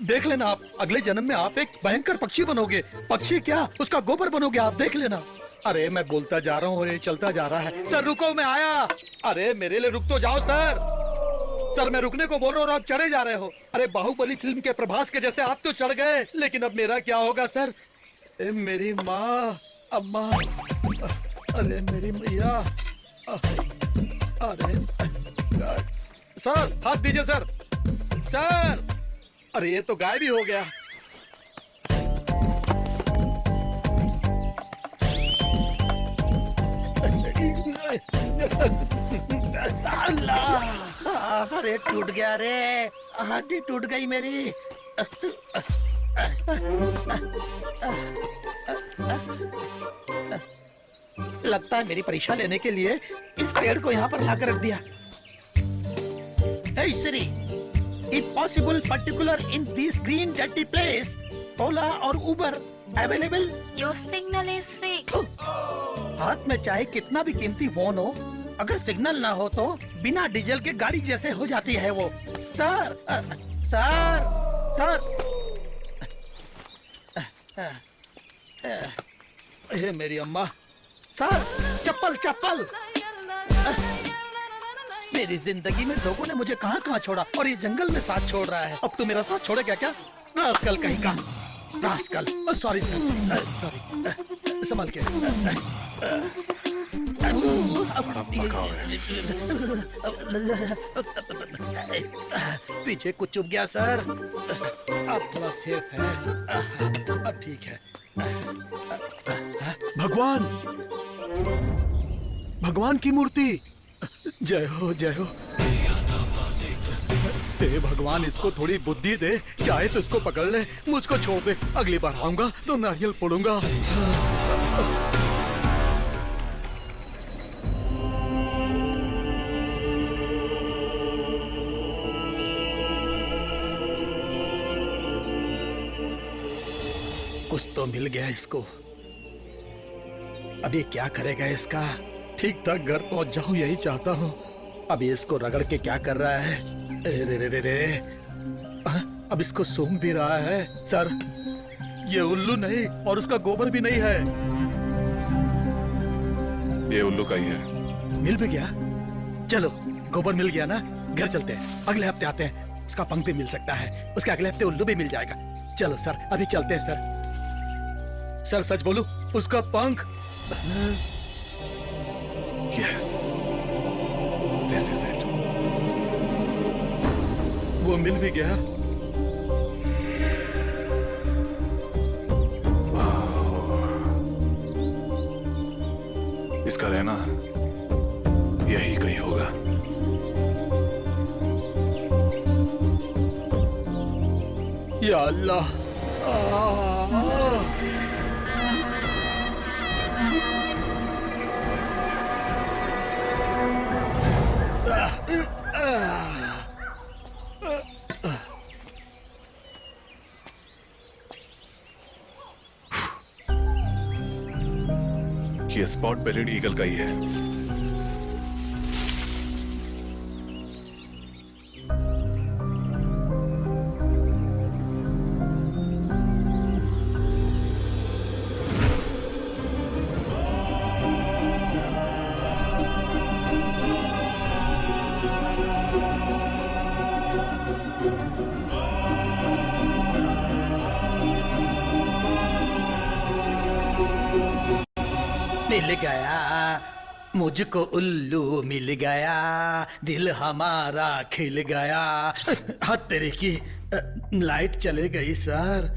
देख लेना आप, अगले जन्म में आप एक भयंकर पक्षी बनोगे। पक्षी क्या, उसका गोबर बनोगे आप, देख लेना। अरे मैं बोलता जा रहा हूँ और ये चलता जा रहा है। सर रुको, मैं आया। अरे मेरे लिए रुक तो जाओ सर। सर मैं रुकने को बोल रहा हूँ और आप चढ़े जा रहे हो। अरे बाहुबली फिल्म के प्रभास के जैसे आप तो चढ़ गए, लेकिन अब मेरा क्या होगा सर? मेरी माँ, अम्मा, अरे मेरी मैया। अरे सर हाथ दीजिए सर। सर अरे ये तो गायब ही हो गया। अल्लाह, अरे टूट गया रे, हड्डी टूट गई मेरी। लगता है मेरी परीक्षा लेने के लिए इस पेड़ को यहाँ पर लाकर रख दिया। Hey Siri, if possible, particular in this green dirty place, Ola और Uber available? Your signal is weak. हाथ में चाहे कितना भी कीमती फोन हो, अगर सिग्नल ना हो तो बिना डीजल के गाड़ी जैसे हो जाती है वो। सर सर सर, हे मेरी अम्मा। सर चप्पल चप्पल। मेरी जिंदगी में लोगों ने मुझे कहाँ कहाँ छोड़ा और ये जंगल में साथ छोड़ रहा है। अब तो मेरा साथ छोड़ेगा क्या? रास्कल कहीं का। रास्कल, सॉरी सर, सॉरी, संभाल के। पीछे कुछ चुप गया सर, अब थोड़ा सेफ है, अब ठीक है। भगवान, भगवान की मूर्ति, जय हो जय हो। हे भगवान, इसको थोड़ी बुद्धि दे, चाहे तो इसको पकड़ ले, मुझको छोड़ दे। अगली बार आऊंगा तो नारियल फोड़ूंगा। कुछ तो मिल गया इसको। अब ये क्या करेगा इसका? ठीक ठाक घर पहुंच जाऊं यही चाहता हूँ। अब ये इसको रगड़ के क्या कर रहा है? रे रे रे रे। अब इसको सूंघ भी रहा है। सर, ये उल्लू नहीं और उसका गोबर भी नहीं है। ये उल्लू का ही है। मिल भी गया? चलो, गोबर मिल गया ना, घर चलते हैं। अगले हफ्ते आते हैं, उसका पंख भी मिल सकता है। उसके अगले हफ्ते उल्लू भी मिल जाएगा। चलो सर, अभी चलते हैं सर। सर सच बोलूं, उसका पंख। Yes, this is it. वो मिल भी गया। इसका रहना यही कहीं होगा। या अल्लाह। ये स्पॉट बेलेड ईगल का ही है। मिल गया मुझको उल्लू, मिल गया दिल हमारा खिल गया। हाँ तेरे की लाइट चले गई सर।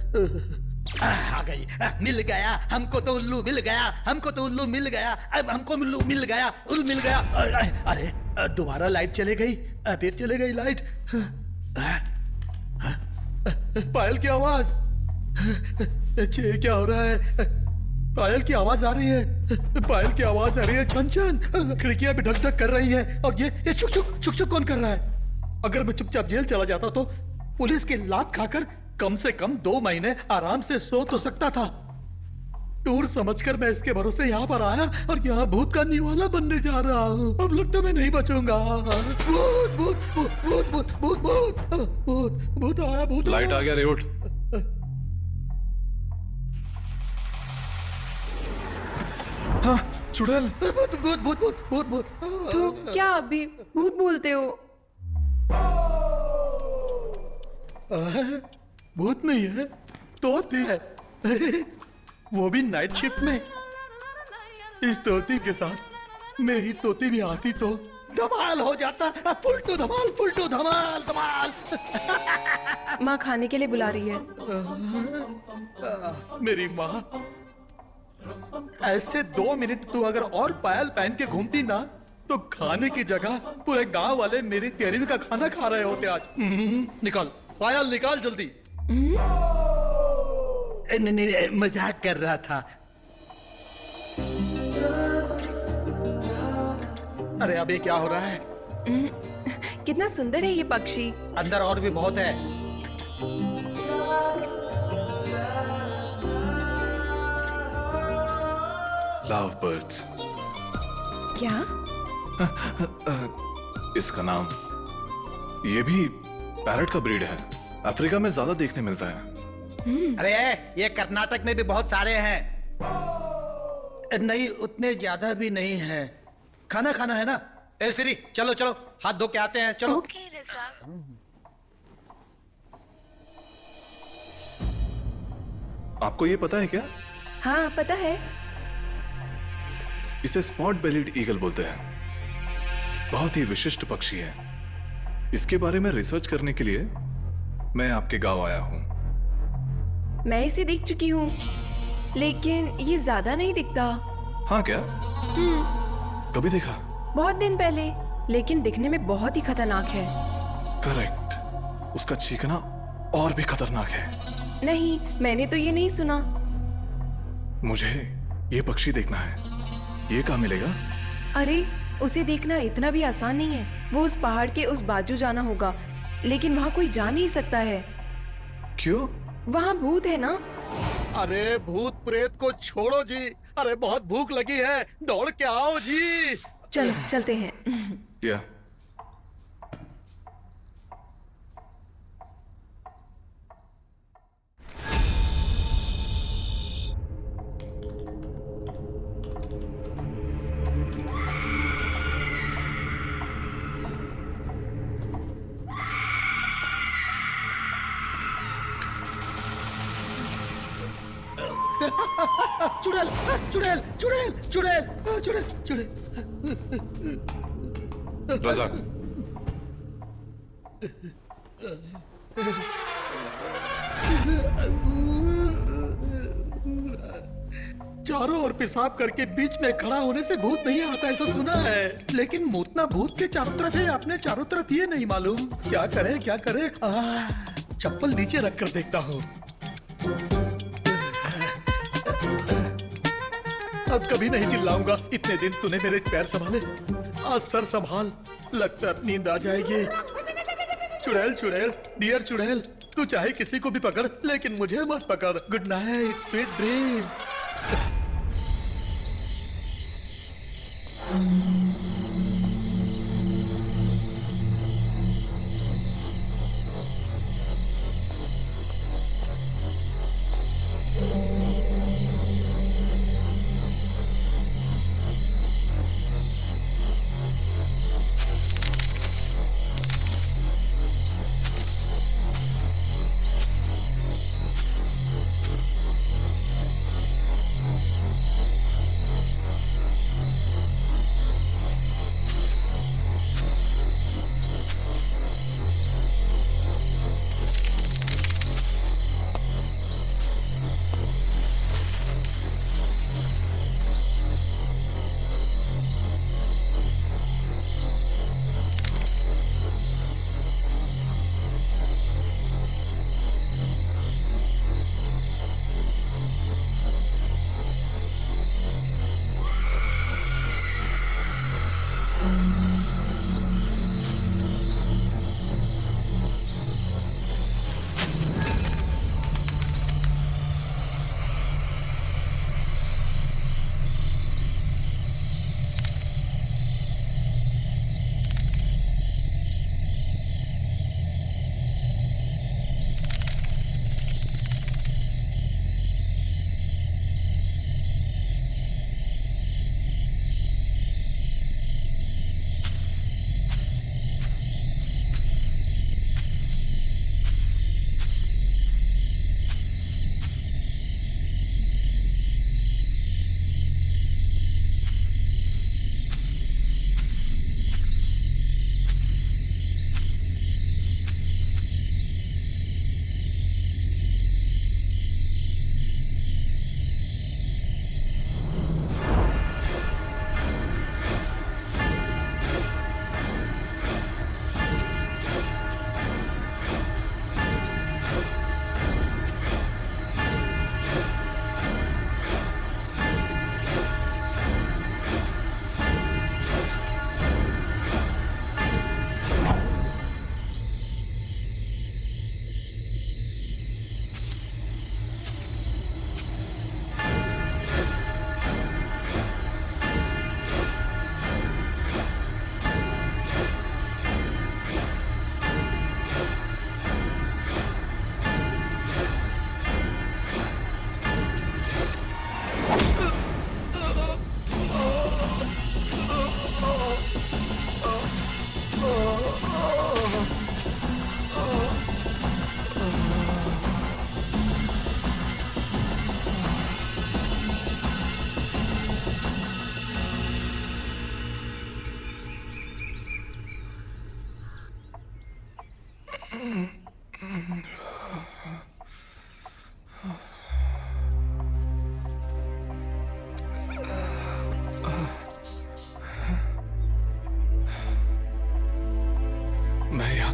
आ गई। मिल गया हमको तो उल्लू, मिल गया हमको तो उल्लू, मिल गया हमको उल्लू, मिल गया उल्लू, मिल गया। अरे दोबारा लाइट चले गई, फिर चले गई लाइट। पायल की आवाज। क्या हो रहा है? पायल की आवाज आ रही है, पायल की आवाज आ रही है। छन छन खिड़कियां भी ढक ढक कर रही है। और ये चुक चुक चुक चुक कौन कर रहा है? अगर मैं चुपचाप जेल चला जाता तो पुलिस की लात खाकर कम से कम 2 महीने आराम से सो तो सकता था। टूर समझकर मैं इसके भरोसे यहाँ पर आया और यहाँ भूत का निवाला बनने जा रहा हूँ। अब लगता मैं नहीं बचूंगा। भूत भूत भूत भूत भूत भूत भूत भूत आया, भूत। लाइट आ गया रे, उठ। हाँ, चुड़ैल। भूत भूत भूत भूत भूत भूत। तो क्या अभी भूत बोलते हो? भूत नहीं है, तोती है। वो भी नाइट शिफ्ट में। इस तोती के साथ मेरी तोती भी आती तो धमाल हो जाता। फुलटू धमाल, फुलटू धमाल, धमाल। माँ खाने के लिए बुला रही है। मेरी माँ, ऐसे 2 मिनट तू अगर और पायल पहन के घूमती ना तो खाने की जगह पूरे गांव वाले मेरी तेरी का खाना खा रहे होते आज। निकाल पायल, निकाल जल्दी। नहीं, मजाक कर रहा था। अरे अबे क्या हो रहा है? कितना सुंदर है ये पक्षी। अंदर और भी बहुत है। Love birds. क्या? इसका नाम, ये भी पैरट का ब्रीड है। अफ्रीका में ज्यादा देखने मिलता है। अरे ये कर्नाटक में भी बहुत सारे हैं। नहीं, उतने ज्यादा भी नहीं है। खाना खाना है ना? ए सिरी, चलो चलो हाथ धो के आते हैं, चलो। ओके रज़ा। आपको ये पता है क्या? हाँ पता है। इसे स्पॉट बेलिड ईगल बोलते हैं। बहुत ही विशिष्ट पक्षी है। इसके बारे में रिसर्च करने के लिए मैं आपके गांव आया हूँ। मैं इसे देख चुकी हूँ, लेकिन ये ज्यादा नहीं दिखता। हाँ क्या? कभी देखा? बहुत दिन पहले, लेकिन दिखने में बहुत ही खतरनाक है। करेक्ट। उसका चीखना और भी खतरनाक है। नहीं, मैंने तो ये नहीं सुना। मुझे ये पक्षी देखना है। ये कहाँ मिलेगा? अरे उसे देखना इतना भी आसान नहीं है। वो उस पहाड़ के उस बाजू जाना होगा, लेकिन वहाँ कोई जा नहीं सकता है। क्यों? वहाँ भूत है ना। अरे भूत प्रेत को छोड़ो जी। अरे बहुत भूख लगी है, दौड़ के आओ जी। चलो चलते हैं। या चुड़ैल चुड़ैल चुड़ैल चुड़ैल चुड़ैल चुड़ैल। रज़ाक, चारों ओर पेशाब करके बीच में खड़ा होने से भूत नहीं आता, ऐसा सुना है। लेकिन मूतना भूत के चारों तरफ है, अपने चारों तरफ ये नहीं मालूम। क्या करे क्या करे। चप्पल नीचे रख कर देखता हूँ। अब कभी नहीं चिल्लाऊंगा। इतने दिन तूने मेरे पैर संभाले, आज सर संभाल। लगता है नींद आ जाएगी। चुड़ैल चुड़ैल, डियर चुड़ैल, तू चाहे किसी को भी पकड़, लेकिन मुझे मत पकड़। Good night, sweet dreams.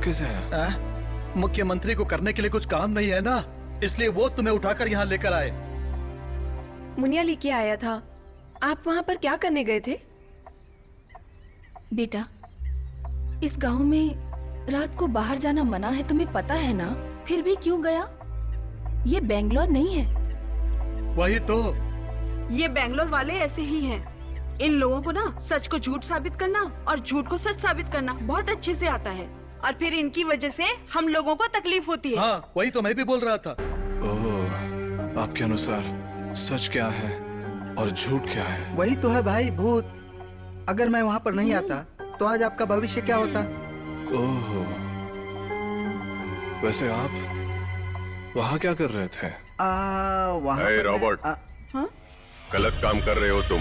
कैसे है? मुख्यमंत्री को करने के लिए कुछ काम नहीं है ना, इसलिए वो तुम्हें उठाकर यहाँ लेकर आए। मुनिया लेके आया था। आप वहाँ पर क्या करने गए थे? बेटा, इस गांव में रात को बाहर जाना मना है, तुम्हें पता है ना? फिर भी क्यों गया? ये बेंगलोर नहीं है। वही तो। ये बेंगलोर वाले ऐसे ही हैं। इन लोगों को ना सच को झूठ साबित करना और झूठ को सच साबित करना बहुत अच्छे से आता है, और फिर इनकी वजह से हम लोगों को तकलीफ होती है। हाँ, वही तो मैं भी बोल रहा था। ओह, आपके अनुसार सच क्या है और झूठ क्या है? वही तो है भाई, भूत। अगर मैं वहाँ पर नहीं आता तो आज आपका भविष्य क्या होता? ओह, वैसे आप वहाँ क्या कर रहे थे? वहाँ हे रॉबर्ट, गलत काम कर रहे हो तुम।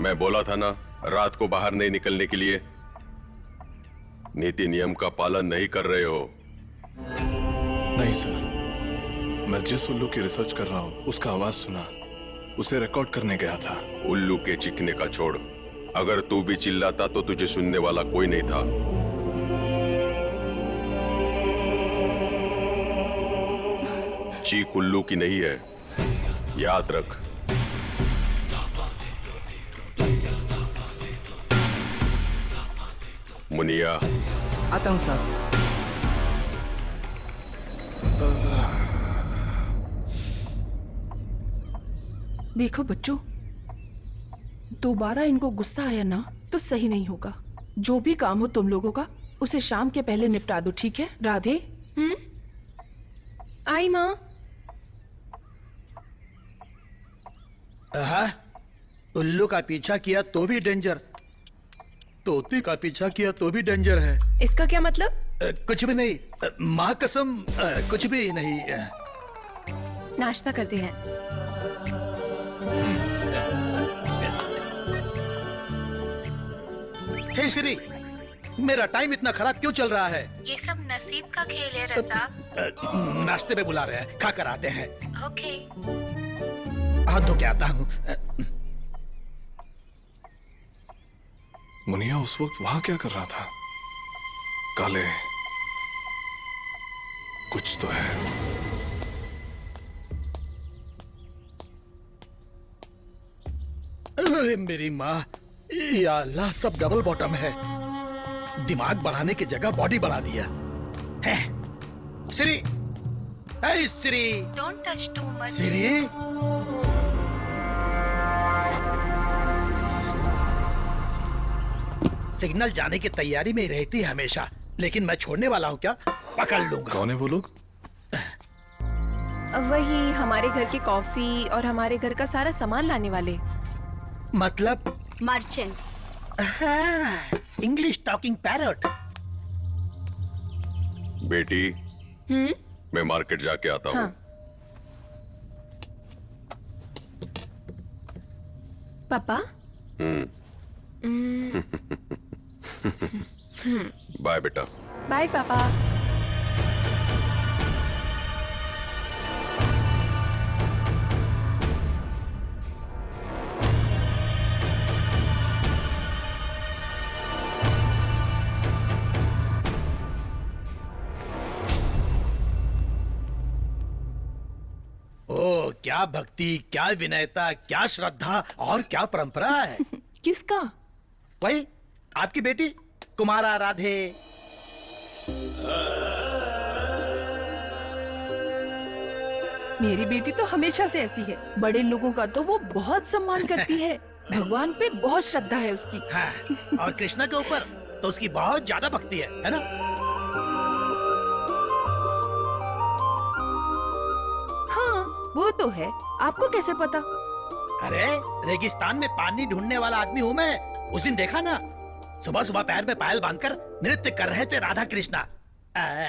मैं बोला था ना, रात को बाहर नहीं निकलने के लिए। नीति नियम का पालन नहीं कर रहे हो। नहीं सर, मैं जिस उल्लू की रिसर्च कर रहा हूँ उसका आवाज सुना, उसे रिकॉर्ड करने गया था। उल्लू के चीखने का छोड़, अगर तू भी चिल्लाता तो तुझे सुनने वाला कोई नहीं था। चीख उल्लू की नहीं है, याद रख। मुनिया, आता हूँ साहब। देखो बच्चों, दोबारा इनको गुस्सा आया ना तो सही नहीं होगा। जो भी काम हो तुम लोगों का, उसे शाम के पहले निपटा दो, ठीक है? राधे? आई माँ। उल्लू का पीछा किया तो भी डेंजर, तोते का पीछा किया तो भी डेंजर है। इसका क्या मतलब? कुछ भी नहीं, माँ कसम, कुछ भी नहीं। नाश्ता करते हैं। हे श्री, मेरा टाइम इतना खराब क्यों चल रहा है? ये सब नसीब का खेल है रजा। नाश्ते पे बुला रहे हैं, खा कर आते हैं। ओके। हाथ धो के आता हूँ। मुनिया उस वक्त वहां क्या कर रहा था? काले, कुछ तो है। अरे मेरी माँ, या अल्लाह, सब डबल बॉटम है। दिमाग बढ़ाने की जगह बॉडी बढ़ा दिया है। Shri, hey Shri, don't touch too much. Shri, signal जाने की तैयारी में रहती है हमेशा, लेकिन मैं छोड़ने वाला हूँ क्या? पकड़ लूंगा। कौन है वो लोग? वही हमारे घर की कॉफी और हमारे घर का सारा सामान लाने वाले। मतलब? मर्चेंट। English talking parrot. बेटी, मैं मार्केट जाके आता हूँ। पापा? बाय बेटा। बाय पापा। ओ, क्या भक्ति, क्या विनयता, क्या श्रद्धा और क्या परंपरा है। किसका? वही आपकी बेटी कुमारा राधे। मेरी बेटी तो हमेशा से ऐसी है। बड़े लोगों का तो वो बहुत सम्मान करती है। भगवान पे बहुत श्रद्धा है उसकी। हाँ, और कृष्णा के ऊपर तो उसकी बहुत ज्यादा भक्ति है ना? हाँ, वो तो है। आपको कैसे पता? अरे, रेगिस्तान में पानी ढूंढने वाला आदमी हूँ मैं। उस दिन देखा ना, सुबह सुबह पैर में पायल बांधकर नृत्य कर रहे थे Radha Krishna.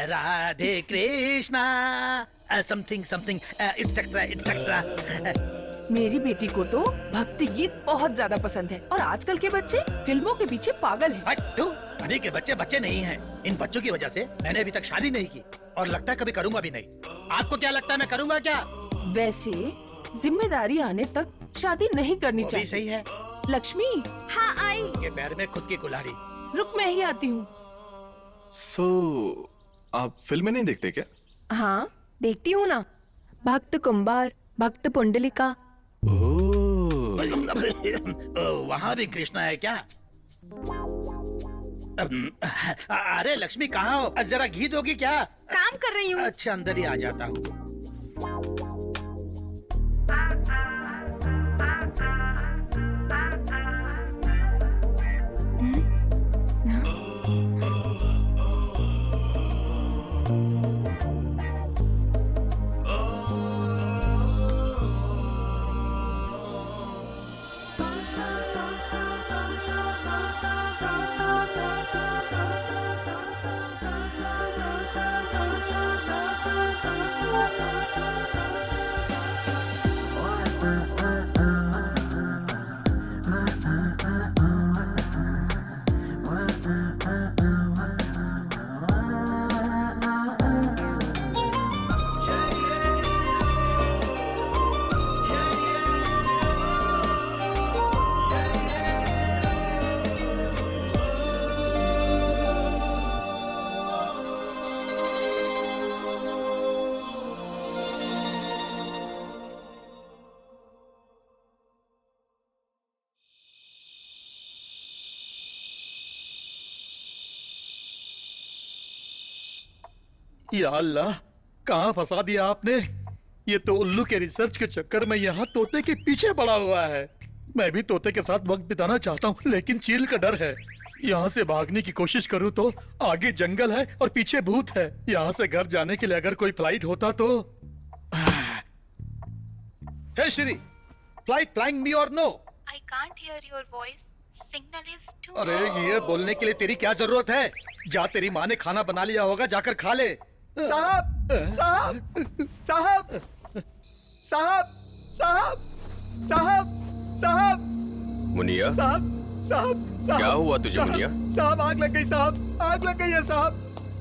Radhe Krishna something something et cetera et cetera. मेरी बेटी को तो भक्ति गीत बहुत ज्यादा पसंद है, और आजकल के बच्चे फिल्मों के पीछे पागल हैं। अरे के बच्चे बच्चे नहीं हैं। इन बच्चों की वजह से मैंने अभी तक शादी नहीं की, और लगता है कभी करूंगा भी नहीं। आपको क्या लगता है मैं करूंगा क्या? वैसे जिम्मेदारी आने तक शादी नहीं करनी चाहिए। सही है, लक्ष्मी। हाँ आई। के पैर में खुद की कुल्हाड़ी। रुक मैं ही आती हूँ। आप फिल्में नहीं देखते क्या? हाँ देखती हूँ ना, भक्त कुंभार, भक्त पुंडलिका। वहाँ भी कृष्णा है क्या? अरे लक्ष्मी कहाँ हो? जरा घी दोगी क्या? काम कर रही हूँ। अच्छा अंदर ही आ जाता हूँ। या अल्लाह, कहाँ फंसा दिया आपने? ये तो उल्लू के रिसर्च के चक्कर में यहाँ तोते के पीछे पड़ा हुआ है। मैं भी तोते के साथ वक्त बिताना चाहता हूँ, लेकिन चील का डर है। यहाँ से भागने की कोशिश करूँ तो आगे जंगल है और पीछे भूत है। यहाँ से घर जाने के लिए अगर कोई फ्लाइट होता तो। हे श्री, फ्लाइट फ्लाइंग मी और no? I can't hear your voice. Signal is too. अरे ये बोलने के लिए तेरी क्या जरूरत है? जा, तेरी माँ ने खाना बना लिया होगा, जाकर खा ले। साहब साहब साहब साहब साहब साहब साहब मुनिया, साहब साहब साहब क्या हुआ तुझे मुनिया? साहब आग लग गई साहब, आग लग गई है साहब,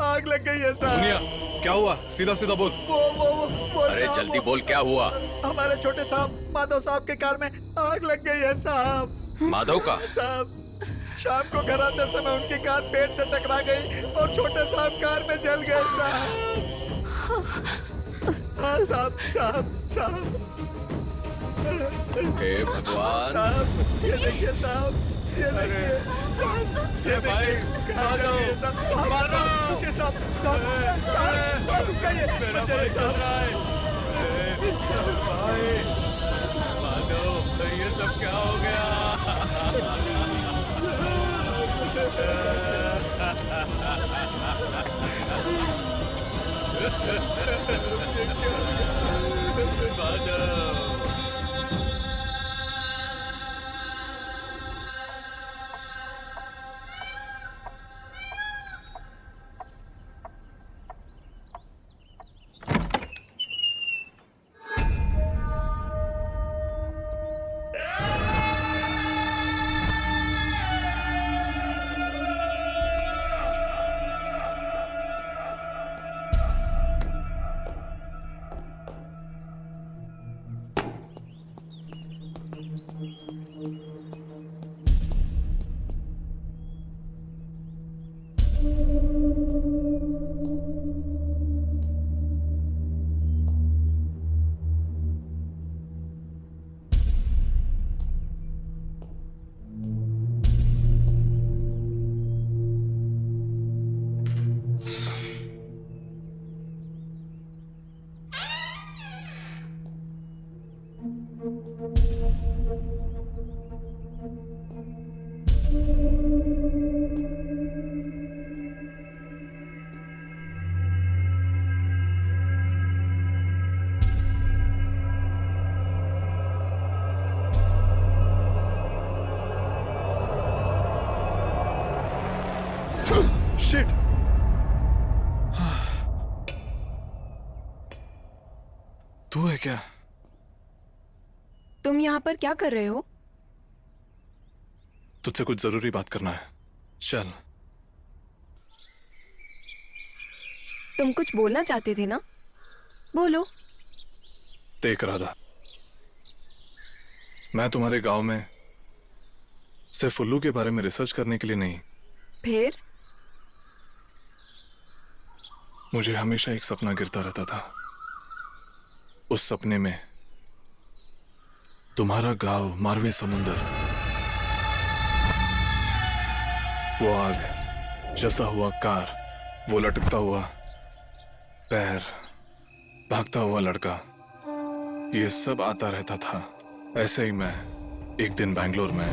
आग लग गई है साहब। मुनिया क्या हुआ? सीधा सीधा बोल। वो अरे साहब, जल्दी बोल, क्या हुआ? हमारे छोटे साहब माधव साहब के कार में आग लग गई है साहब। माधव का? साहब शाम को घर आते समय उनकी कार पेड़ से टकरा गई और छोटे साहब कार में जल गए साहब। हाँ साहब साहब साहब। हे भगवान। साहब ये देखिए साहब, ये देखिए साहब, ये देखिए माधव साहब के साथ साहब रुक गए बचाइए साहब। भाई माधव, ये सब क्या हो गया? शिट! तू है क्या? तुम यहाँ पर क्या कर रहे हो? तुझसे कुछ जरूरी बात करना है, चल। तुम कुछ बोलना चाहते थे ना, बोलो। देख राधा, मैं तुम्हारे गांव में सिर्फ उल्लू के बारे में रिसर्च करने के लिए नहीं, फिर मुझे हमेशा एक सपना गिरता रहता था। उस सपने में तुम्हारा गांव, मारवे समुंदर, वो आग, जलता हुआ कार, वो लटकता हुआ पैर, भागता हुआ लड़का, ये सब आता रहता था। ऐसे ही मैं एक दिन बैंगलोर में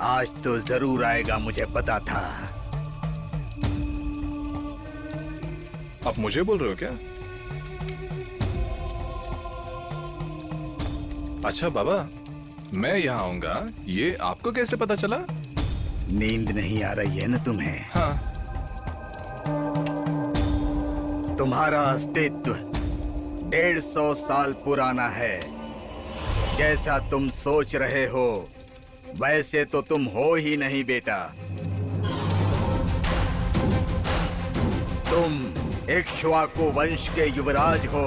आज तो जरूर आएगा, मुझे पता था। आप मुझे बोल रहे हो क्या? अच्छा बाबा, मैं यहाँ आऊंगा, ये आपको कैसे पता चला? नींद नहीं आ रही है ना तुम्हें? हाँ। तुम्हारा अस्तित्व 150 साल पुराना है। जैसा तुम सोच रहे हो वैसे तो तुम हो ही नहीं बेटा। तुम इक्ष्वाकु वंश के युवराज हो।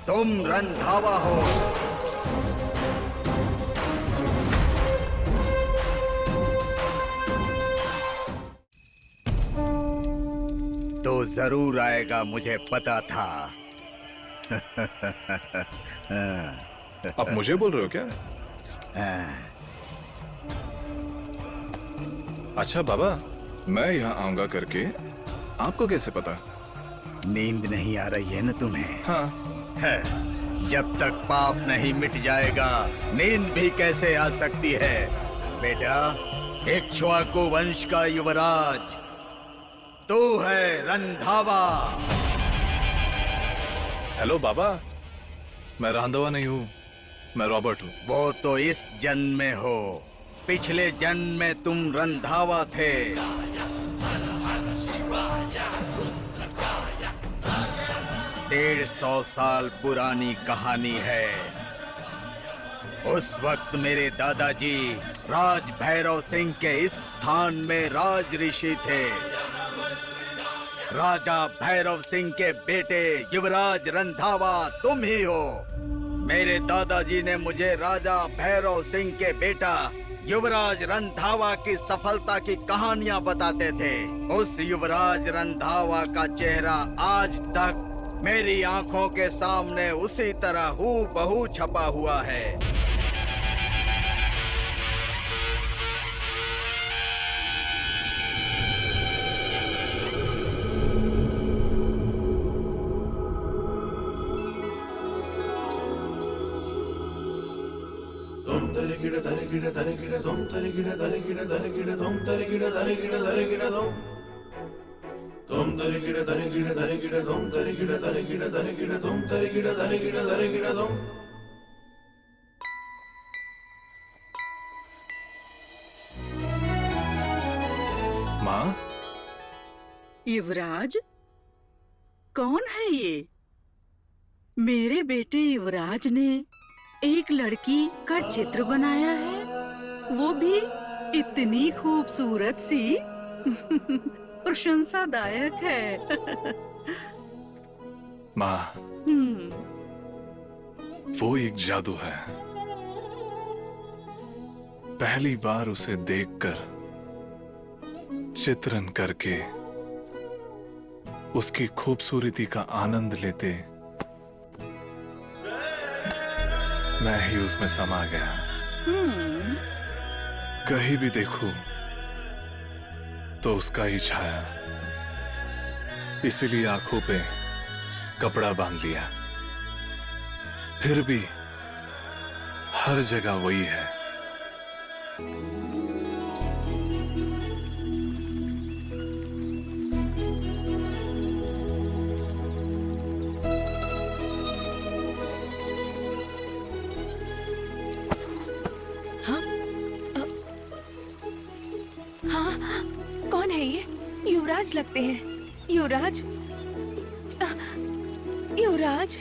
तुम रंधावा हो। तो जरूर आएगा, मुझे पता था। आप मुझे बोल रहे हो क्या? अच्छा बाबा, मैं यहाँ आऊंगा करके आपको कैसे पता? नींद नहीं आ रही है ना तुम्हें? हाँ। है। जब तक पाप नहीं मिट जाएगा नींद भी कैसे आ सकती है बेटा। इक्ष्वाकु वंश का युवराज तू है, रंधावा। हेलो बाबा, मैं रंधावा नहीं हूँ, मैं रॉबर्ट हूँ। वो तो इस जन्म में हो, पिछले जन्म में तुम रंधावा थे। 150 साल पुरानी कहानी है। उस वक्त मेरे दादाजी राज भैरव सिंह के इस स्थान में राज ऋषि थे। राजा भैरव सिंह के बेटे युवराज रंधावा तुम ही हो। मेरे दादाजी ने मुझे राजा भैरव सिंह के बेटा युवराज रंधावा की सफलता की कहानियां बताते थे। उस युवराज रंधावा का चेहरा आज तक मेरी आंखों के सामने उसी तरह हूबहू छपा हुआ है। माँ, युवराज कौन है ये? मेरे बेटे युवराज ने एक लड़की का चित्र बनाया है, वो भी इतनी खूबसूरत सी। प्रशंसादायक है। माँ, वो एक जादू है। पहली बार उसे देखकर, चित्रण करके, उसकी खूबसूरती का आनंद लेते मैं ही उसमें समा गया। कहीं भी देखूं तो उसका ही छाया। इसीलिए आंखों पे कपड़ा बांध लिया। फिर भी हर जगह वही है। कौन है ये? युवराज लगते हैं। युवराज, युवराज।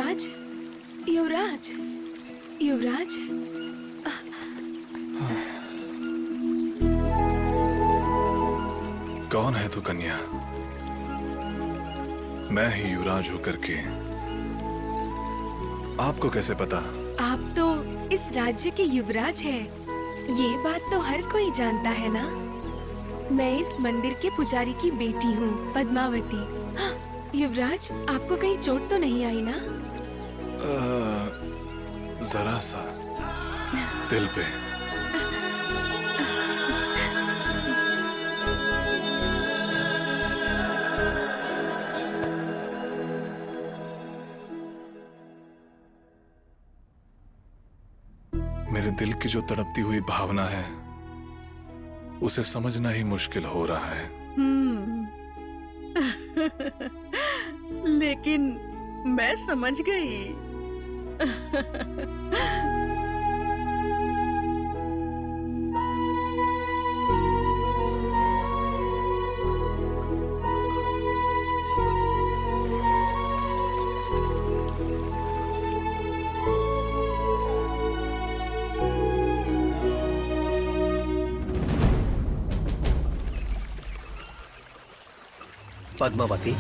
युवराज, युवराज, युवराज। कौन है तू कन्या? मैं ही युवराज होकर के। आपको कैसे पता? आप तो इस राज्य के युवराज हैं। ये बात तो हर कोई जानता है ना। मैं इस मंदिर के पुजारी की बेटी हूँ, पद्मावती। हाँ, युवराज, आपको कहीं चोट तो नहीं आई ना? जरा सा दिल पे। मेरे दिल की जो तड़पती हुई भावना है उसे समझना ही मुश्किल हो रहा है। लेकिन मैं समझ गई। पद्मावती,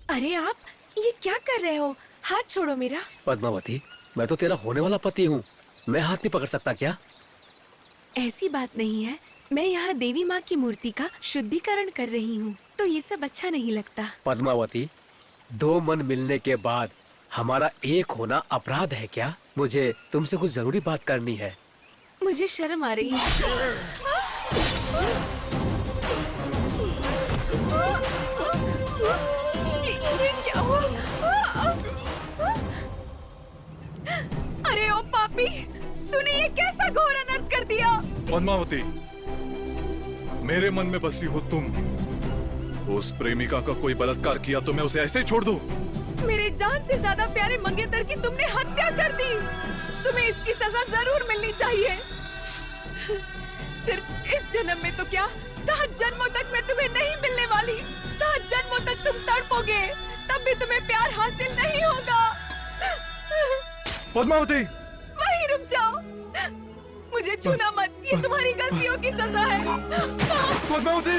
अरे आप ये क्या कर रहे हो? हाथ छोड़ो मेरा। पद्मावती, मैं तो तेरा होने वाला पति हूँ। मैं हाथ नहीं पकड़ सकता क्या? ऐसी बात नहीं है। मैं यहाँ देवी माँ की मूर्ति का शुद्धिकरण कर रही हूँ, तो ये सब अच्छा नहीं लगता। पद्मावती, दो मन मिलने के बाद हमारा एक होना अपराध है क्या? मुझे तुमसे कुछ जरूरी बात करनी है। मुझे शर्म आ रही है। ये क्या हुआ? अरे ओ पापी, तूने ये कैसा घोर अनर्थ कर दिया? पद्मावती, मेरे मन में बसी हो तुम। उस प्रेमिका का कोई बलात्कार किया तो मैं उसे ऐसे ही छोड़ दूं? मेरे जान से ज्यादा प्यारे मंगेतर की तुमने हत्या कर दी। तुम्हें इसकी सजा जरूर मिलनी चाहिए। सिर्फ इस जन्म में तो क्या, 7 जन्मों तक मैं तुम्हें नहीं मिलने वाली। 7 जन्मों तक तुम तड़पोगे, तब भी तुम्हें प्यार हासिल नहीं होगा। पद्मावती, वहीं रुक जाओ। मुझे छूना मत, ये तुम्हारी गलतियों की सजा है। पद्मावती,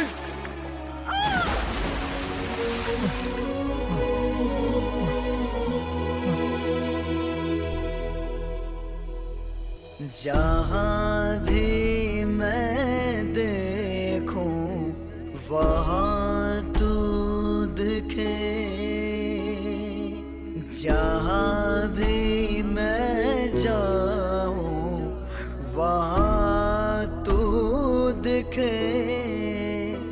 जहाँ भी मैं देखूं वहाँ तू दिखे, जहाँ भी मैं जाऊं वहाँ तू दिखे।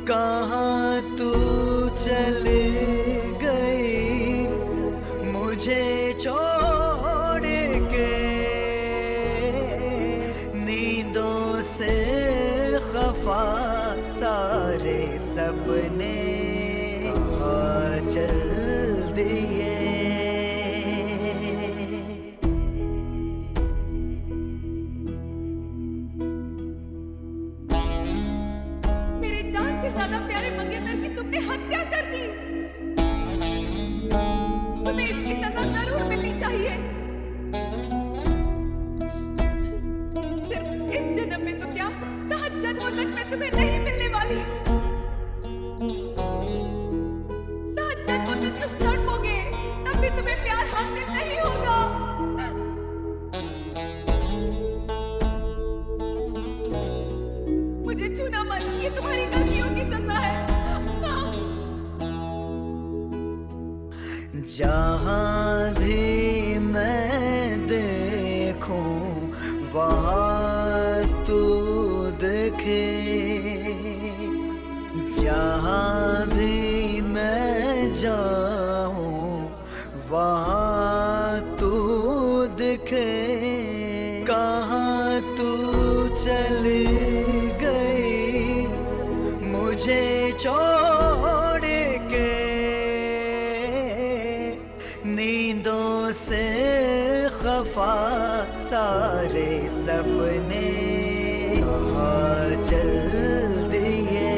कहाँ तू चली गई मुझे छोड़ के, नींदों से खफा सारे सपने चल दिए। मेरे जान से ज्यादा प्यारे मंगेतर की तुमने हत्या कर दी। तुम्हें इसकी सजा जरूर मिलनी चाहिए। सिर्फ इस जन्म में तो क्या, 7 जन्मों तक मैं तुम्हें नहीं मिलने वाली। 7 जन्मों तक तुम तड़पोगे, तब भी तुम्हें प्यार हासिल नहीं होगा। मुझे छूना मत, ये तुम्हारी गलतियों की सजा है। जहाँ भी मैं देखूं वहाँ तू दिखे, जहाँ भी मैं जाऊं वहाँ तू दिखे। कहाँ तू चली गई मुझे छोड़ के, नींदों से खफा सारे सपने चल दिए।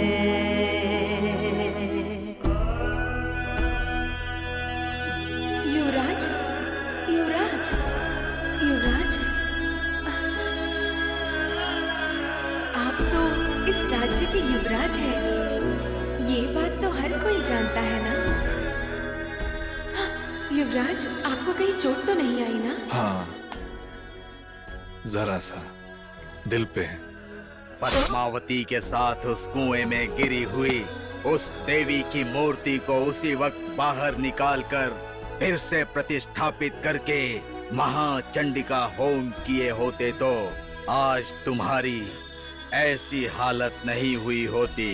इस राज्य के युवराज है, ये बात तो हर कोई जानता है ना। हाँ, युवराज, आपको कहीं चोट तो नहीं आई ना? हाँ, जरा सा दिल पे। पद्मावती के साथ उस कुएं में गिरी हुई उस देवी की मूर्ति को उसी वक्त बाहर निकालकर फिर से प्रतिष्ठापित करके महाचंडिका होम किए होते तो आज तुम्हारी ऐसी हालत नहीं हुई होती।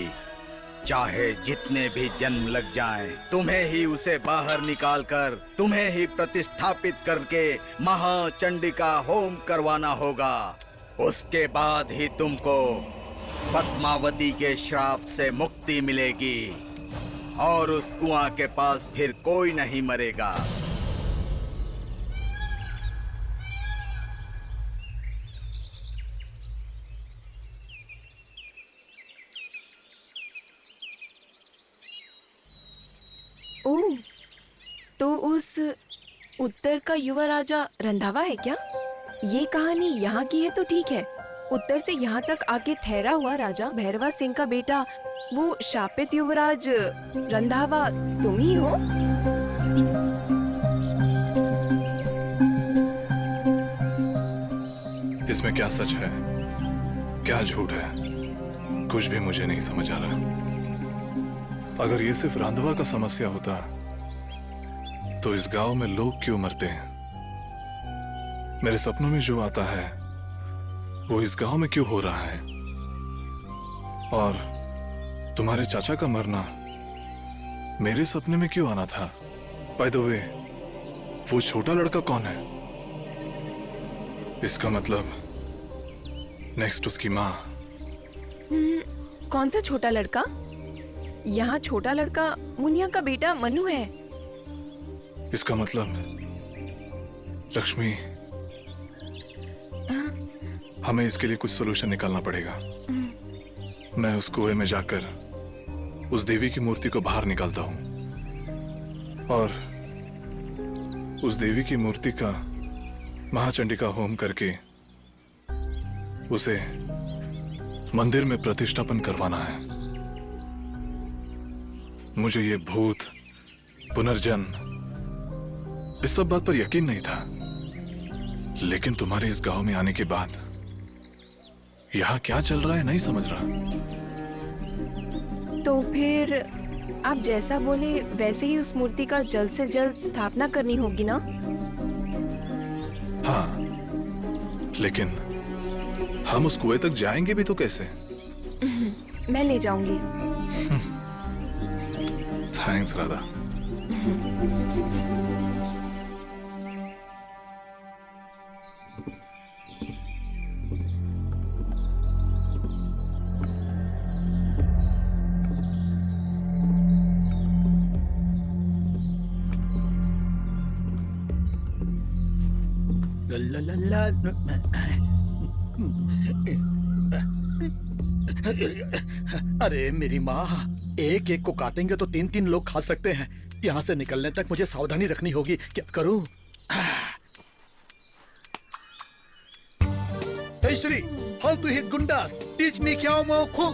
चाहे जितने भी जन्म लग जाएं, तुम्हें ही उसे बाहर निकालकर तुम्हें ही प्रतिष्ठापित करके महाचंडिका होम करवाना होगा। उसके बाद ही तुमको पद्मावती के श्राप से मुक्ति मिलेगी और उस कुआं के पास फिर कोई नहीं मरेगा। ओह, तो उस उत्तर का युवा राजा रंधावा है क्या? ये कहानी यहाँ की है तो ठीक है। उत्तर से यहाँ तक आके ठहरा हुआ राजा भैरवा सिंह का बेटा, वो शापित युवराज रंधावा तुम ही हो? इसमें क्या सच है, क्या झूठ है, कुछ भी मुझे नहीं समझ आ रहा। अगर ये सिर्फ रांधवा का समस्या होता तो इस गांव में लोग क्यों मरते हैं? मेरे सपनों में जो आता है वो इस गांव में क्यों हो रहा है? और तुम्हारे चाचा का मरना मेरे सपने में क्यों आना था? बाय द वे, वो छोटा लड़का कौन है? इसका मतलब नेक्स्ट उसकी माँ। कौन सा छोटा लड़का? यहाँ छोटा लड़का मुनिया का बेटा मनु है। इसका मतलब लक्ष्मी, हमें इसके लिए कुछ सॉल्यूशन निकालना पड़ेगा। मैं उस कुएं में जाकर उस देवी की मूर्ति को बाहर निकालता हूं और उस देवी की मूर्ति का महाचंडिका होम करके उसे मंदिर में प्रतिष्ठापन करवाना है। मुझे ये भूत, पुनर्जन्म, इस सब बात पर यकीन नहीं था, लेकिन तुम्हारे इस गांव में आने के बाद यहाँ क्या चल रहा है नहीं समझ रहा। तो फिर आप जैसा बोले वैसे ही उस मूर्ति का जल्द से जल्द स्थापना करनी होगी ना? हाँ, लेकिन हम उस कुएं तक जाएंगे भी तो कैसे? मैं ले जाऊंगी। थैंक्स राधा। अरे मेरी माँ, एक एक को काटेंगे तो 3-3 लोग खा सकते हैं। यहाँ से निकलने तक मुझे सावधानी रखनी होगी। क्या करूँ? Hey Shri, how to hit gundas? Teach me क्या मो kho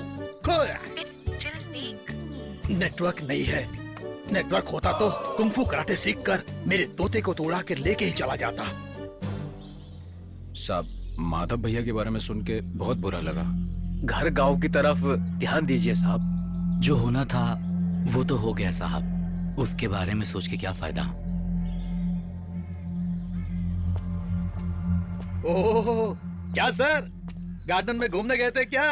kho. It's still weak. Network नहीं है। नेटवर्क होता तो कुंफू कराटे सीख कर मेरे तोते को तोड़ा के लेके ही चला जाता। साहब, माधव भैया के बारे में सुन के बहुत बुरा लगा। घर गांव की तरफ ध्यान दीजिए साहब। जो होना था वो तो हो गया साहब, उसके बारे में सोच के क्या फायदा। ओह, क्या सर, गार्डन में घूमने गए थे क्या?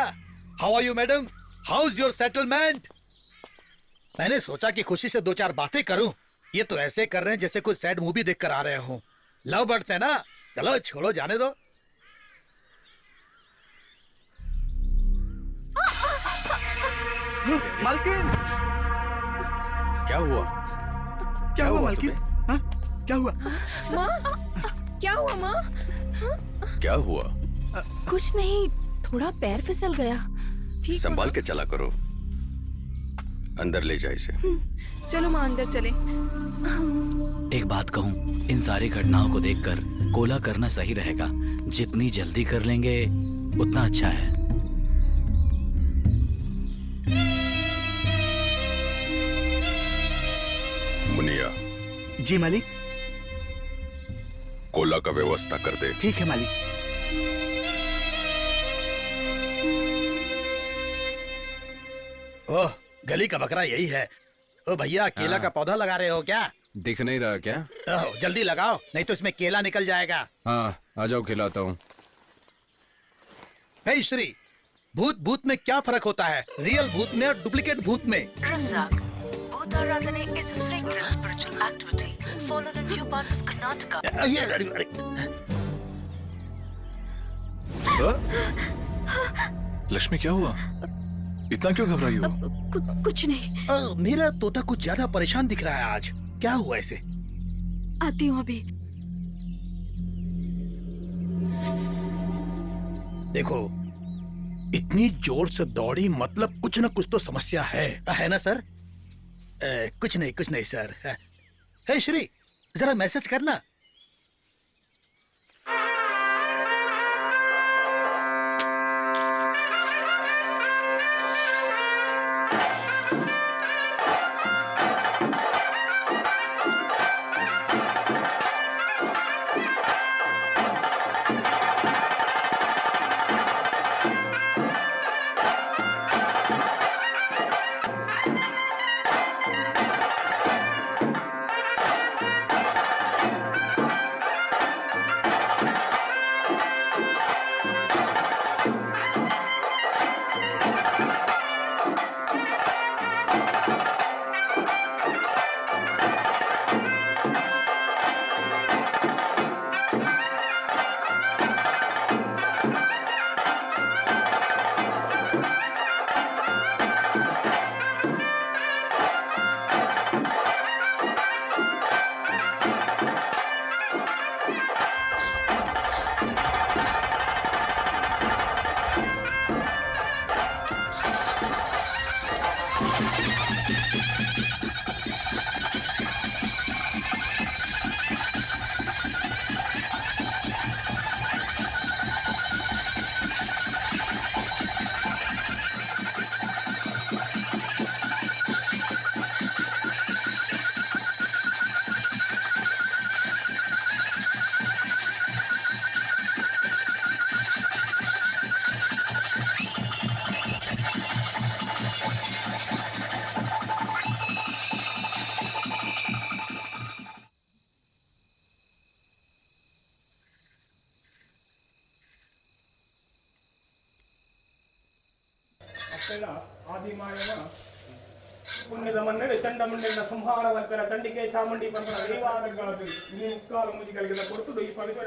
How are you madam? How is your settlement? मैंने सोचा कि खुशी से 2-4 बातें करूं। ये तो ऐसे कर रहे हैं जैसे कोई सैड मूवी देख कर आ रहे हो। लव बर्ड्स है ना? चलो छोड़ो, जाने दो। मालकिन, क्या हुआ? क्या हुआ मालकिन? हाँ? क्या हुआ? माँ, क्या हुआ माँ? क्या हुआ? कुछ नहीं, थोड़ा पैर फिसल गया। संभाल के चला करो। अंदर ले जाए इसे। चलो माँ, अंदर चले। एक बात कहूँ, इन सारी घटनाओं को देखकर कोला करना सही रहेगा। जितनी जल्दी कर लेंगे उतना अच्छा है। जी मालिक। कोला का व्यवस्था कर दे। ठीक है मालिक। ओह, गली का बकरा यही है। ओ भैया, केला हाँ। का पौधा लगा रहे हो क्या? दिख नहीं रहा क्या? ओह, जल्दी लगाओ, नहीं तो इसमें केला निकल जाएगा। हाँ, आ जाओ खिलाता हूँ। हे श्री, भूत भूत में क्या फर्क होता है? रियल भूत में और डुप्लीकेट भूत में? Razak, Bhutaradhane is a sacred spiritual activity followed in few parts of Karnataka. Lakshmi, क्या हुआ? इतना क्यों घबराई हो? कुछ नहीं। मेरा तोता कुछ ज्यादा परेशान दिख रहा है आज। क्या हुआ इसे? आती हूँ अभी। देखो, इतनी जोर से दौड़ी, मतलब कुछ न कुछ तो समस्या है ना सर? कुछ नहीं सर। हे श्री, जरा मैसेज करना। ಆದಿಮಾಯನ ಪುಣ್ಯದ ಮನ್ನಡೆ ಚಂಡಮುಂಡನ ಸಂಹಾರವರ್ಕರ ಚಂಡಿಕೆ ಚಾಮುಂಡಿ ಪಂಪನ ದೈವಾರಗಳಲ್ಲಿ ಈ ಮುಕ್ಕಾಲು ಮುಜಿಗಳಿಗೆ ಕೊಡುವುದು ಈ ಪವಿತ್ರ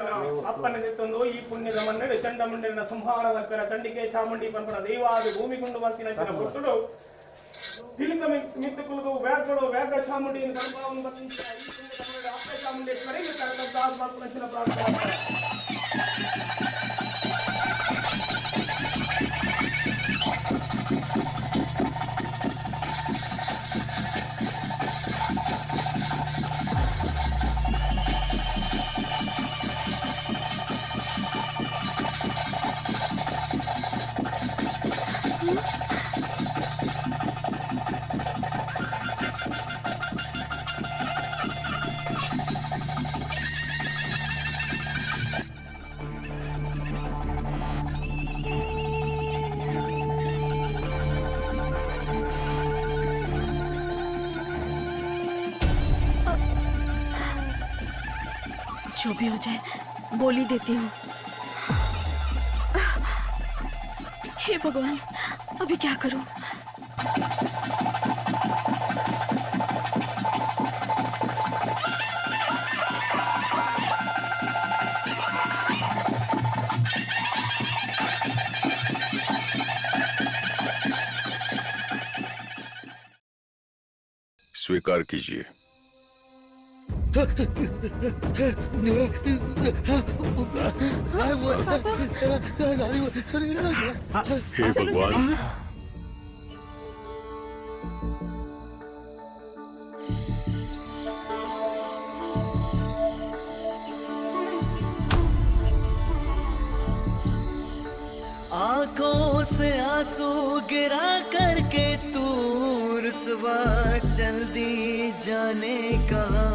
ಅಪ್ಪನಿಗೆ ತಂದು ಈ ಪುಣ್ಯದ ಮನ್ನಡೆ ಚಂಡಮುಂಡನ ಸಂಹಾರವರ್ಕರ ಚಂಡಿಕೆ ಚಾಮುಂಡಿ ಪಂಪನ ದೈವಾದ ಭೂಮಿಗುಂಡು ಮತ್ತಿನ ಕೊಡುವುದು ತಿಲಿಕ ಮಿತ್ತುಕುವುದು ವ್ಯಾಗ ಚಾಮುಂಡಿಯನ್ನು ಕರ್ಮವನ್ನು ಬತ್ತಿನ ಈ ಪುಣ್ಯದ ಮನ್ನಡೆ ಅಪ್ಪ ಚಾಮುಂಡೇಶ್ವರಿಗೆ ಕರಕದ್ದಾದ ಮಾತುನಂಚಿನ ಪ್ರಾರ್ಥನೆ जो भी हो जाए बोल ही देती हूँ। हे भगवान, अभी क्या करूं? स्वीकार कीजिए। हे भगवान, आंखों से आंसू गिरा करके तू रुसवा चल दी जाने कहाँ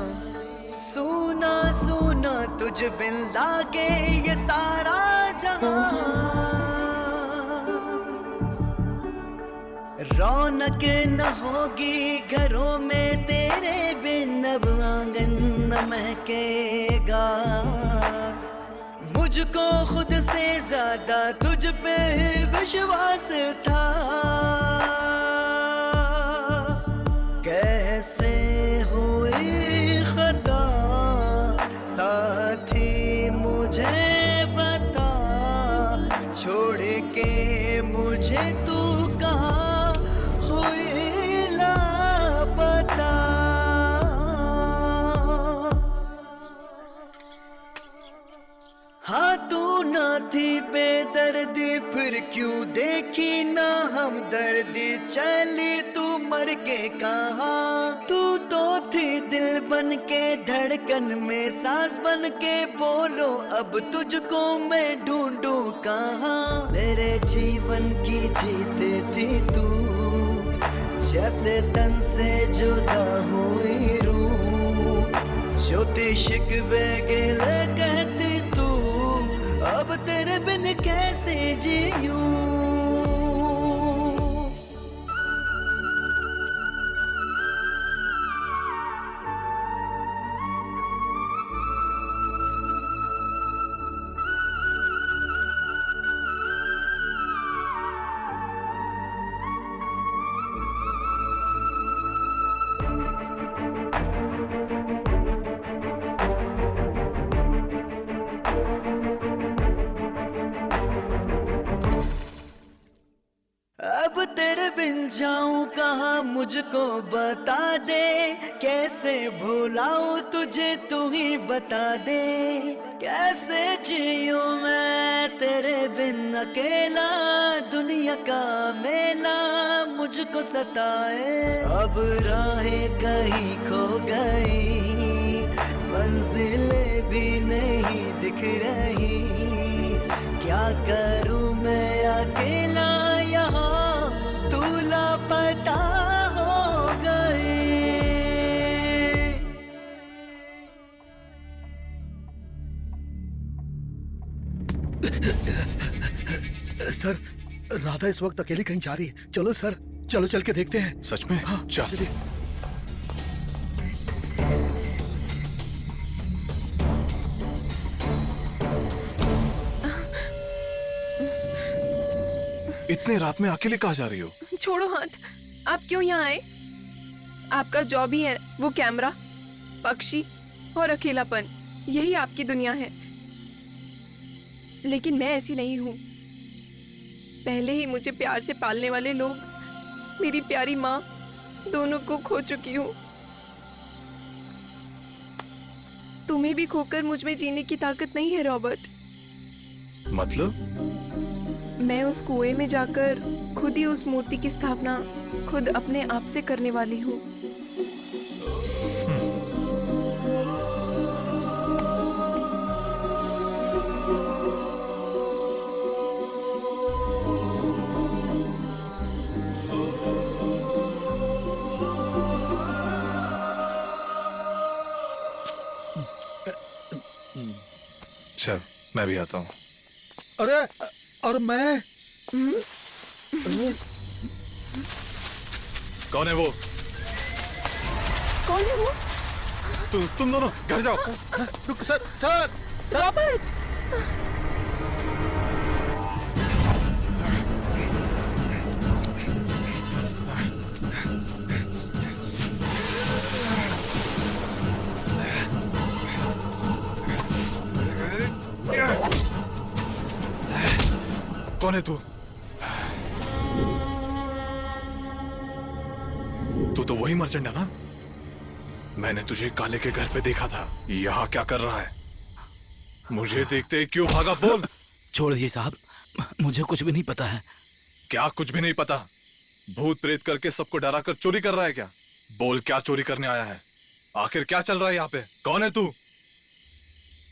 सूना सूना तुझ बिन लागे ये सारा जहां, रौनक न होगी घरों में तेरे बिन, अब आंगन न महकेगा। मुझको खुद से ज्यादा तुझ पे विश्वास था, कैसे हुई खता साथी मुझे बता, छोड़ के मुझे तू कहाँ हुई लापता। हाँ तू ना थी बेदर्दी, फिर क्यों देखी ना हमदर्दी, चली तू मर के कहाँ। तू तो थी दिल बन के धड़कन में सांस बन के, बोलो अब तुझको मैं ढूंढूं कहाँ। मेरे जीवन की जीते थी तू, जैसे तन से जुदा हुई रूह, ज्योति शिकवे गिले कहती तू, अब तेरे बिन कैसे जीऊं। अब तेरे बिन जाऊं कहाँ मुझको बता दे, कैसे भुलाऊं तुझे तू ही बता दे। कैसे जीऊं मैं तेरे बिन अकेला, दुनिया का मेला मुझको सताए। अब राहें कहीं खो गई, मंजिलें भी नहीं दिख रही, क्या करूं मैं अकेला यहाँ, तू लापता हो गई। सर, राधा इस वक्त अकेली कहीं जा रही है। चलो सर, चलो चल के देखते हैं। सच में? हाँ चल। चलिए। इतने रात में अकेले कहाँ जा रही हो? छोड़ो हाथ, आप क्यों यहाँ आए? आपका जॉब ही है वो कैमरा, पक्षी और अकेलापन, यही आपकी दुनिया है। लेकिन मैं ऐसी नहीं हूँ। पहले ही मुझे प्यार से पालने वाले लोग, मेरी प्यारी माँ, दोनों को खो चुकी हूँ। तुम्हें भी खोकर मुझ में जीने की ताकत नहीं है रॉबर्ट। मतलब? मैं उस कुएं में जाकर खुद ही उस मूर्ति की स्थापना खुद अपने आप से करने वाली हूँ। चल, मैं भी आता हूँ। अरे, और मैं? कौन है वो? कौन है वो? तुम दोनों घर जाओ। रुक सर, सर, रॉबर्ट! कौन है तू? तू तो वही मर्चेंट है ना? मैंने तुझे काले के घर पे देखा था। यहाँ क्या कर रहा है? मुझे देखते ही क्यों भागा? बोल। छोड़ दीजिए साहब, मुझे कुछ भी नहीं पता है। क्या कुछ भी नहीं पता? भूत प्रेत करके सबको डरा कर चोरी कर रहा है क्या? बोल, क्या चोरी करने आया है? आखिर क्या चल रहा है यहाँ पे? कौन है तू?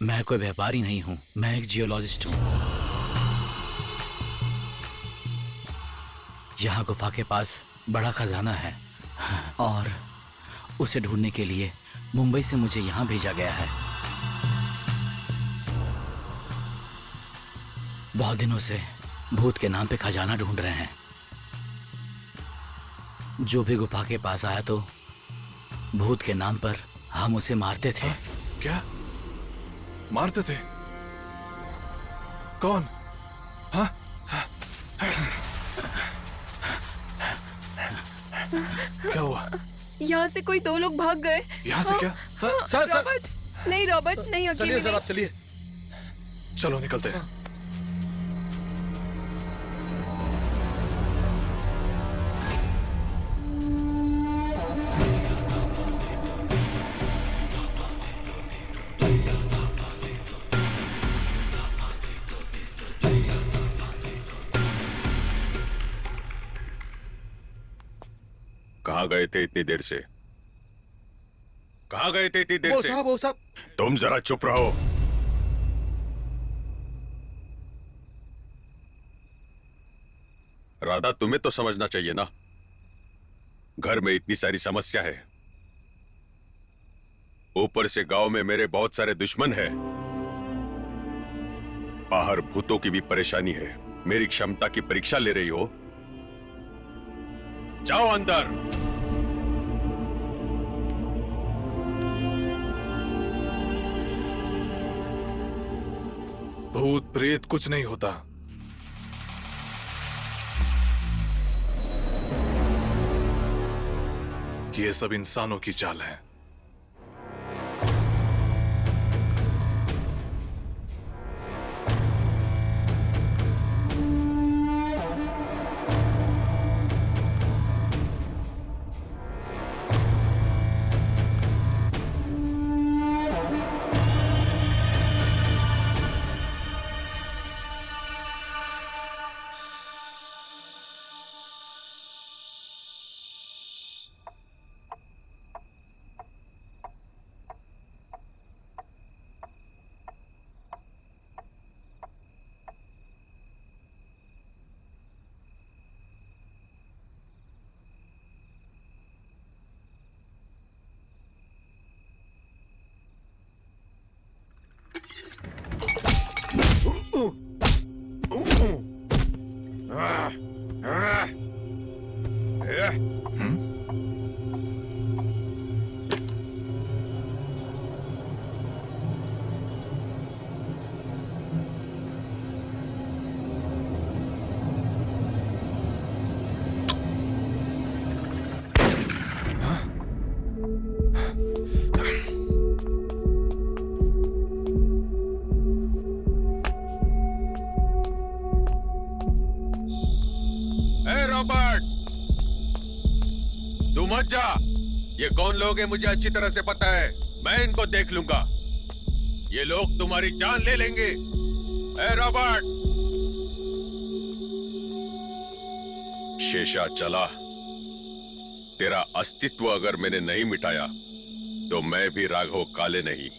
मैं कोई व्यापारी नहीं हूँ, मैं एक जियोलॉजिस्ट हूँ। यहाँ गुफा के पास बड़ा खजाना है और उसे ढूंढने के लिए मुंबई से मुझे यहाँ भेजा गया है। बहुत दिनों से भूत के नाम पे खजाना ढूंढ रहे हैं। जो भी गुफा के पास आया तो भूत के नाम पर हम उसे मारते थे। क्या मारते थे? कौन? हाँ? क्या हुआ? यहाँ से कोई 2 लोग भाग गए। यहाँ से क्या? सर रॉबर्ट नहीं, रॉबर्ट नहीं, अकेले चलिए सर, नहीं। आप चलिए। चलो निकलते हैं। कहाँ गए थे इतनी देर से? कहाँ गए थे इतनी देर से? वो साहब तुम जरा चुप रहो। राधा, तुम्हें तो समझना चाहिए ना, घर में इतनी सारी समस्या है, ऊपर से गांव में मेरे बहुत सारे दुश्मन हैं, बाहर भूतों की भी परेशानी है। मेरी क्षमता की परीक्षा ले रही हो? जाओ अंदर। भूत प्रेत कुछ नहीं होता। ये सब इंसानों की चाल है। तू मत जा। ये कौन लोग हैं मुझे अच्छी तरह से पता है। मैं इनको देख लूंगा। ये लोग तुम्हारी जान ले लेंगे। ए रॉबर्ट, शेषा चला। तेरा अस्तित्व अगर मैंने नहीं मिटाया तो मैं भी राघव काले नहीं।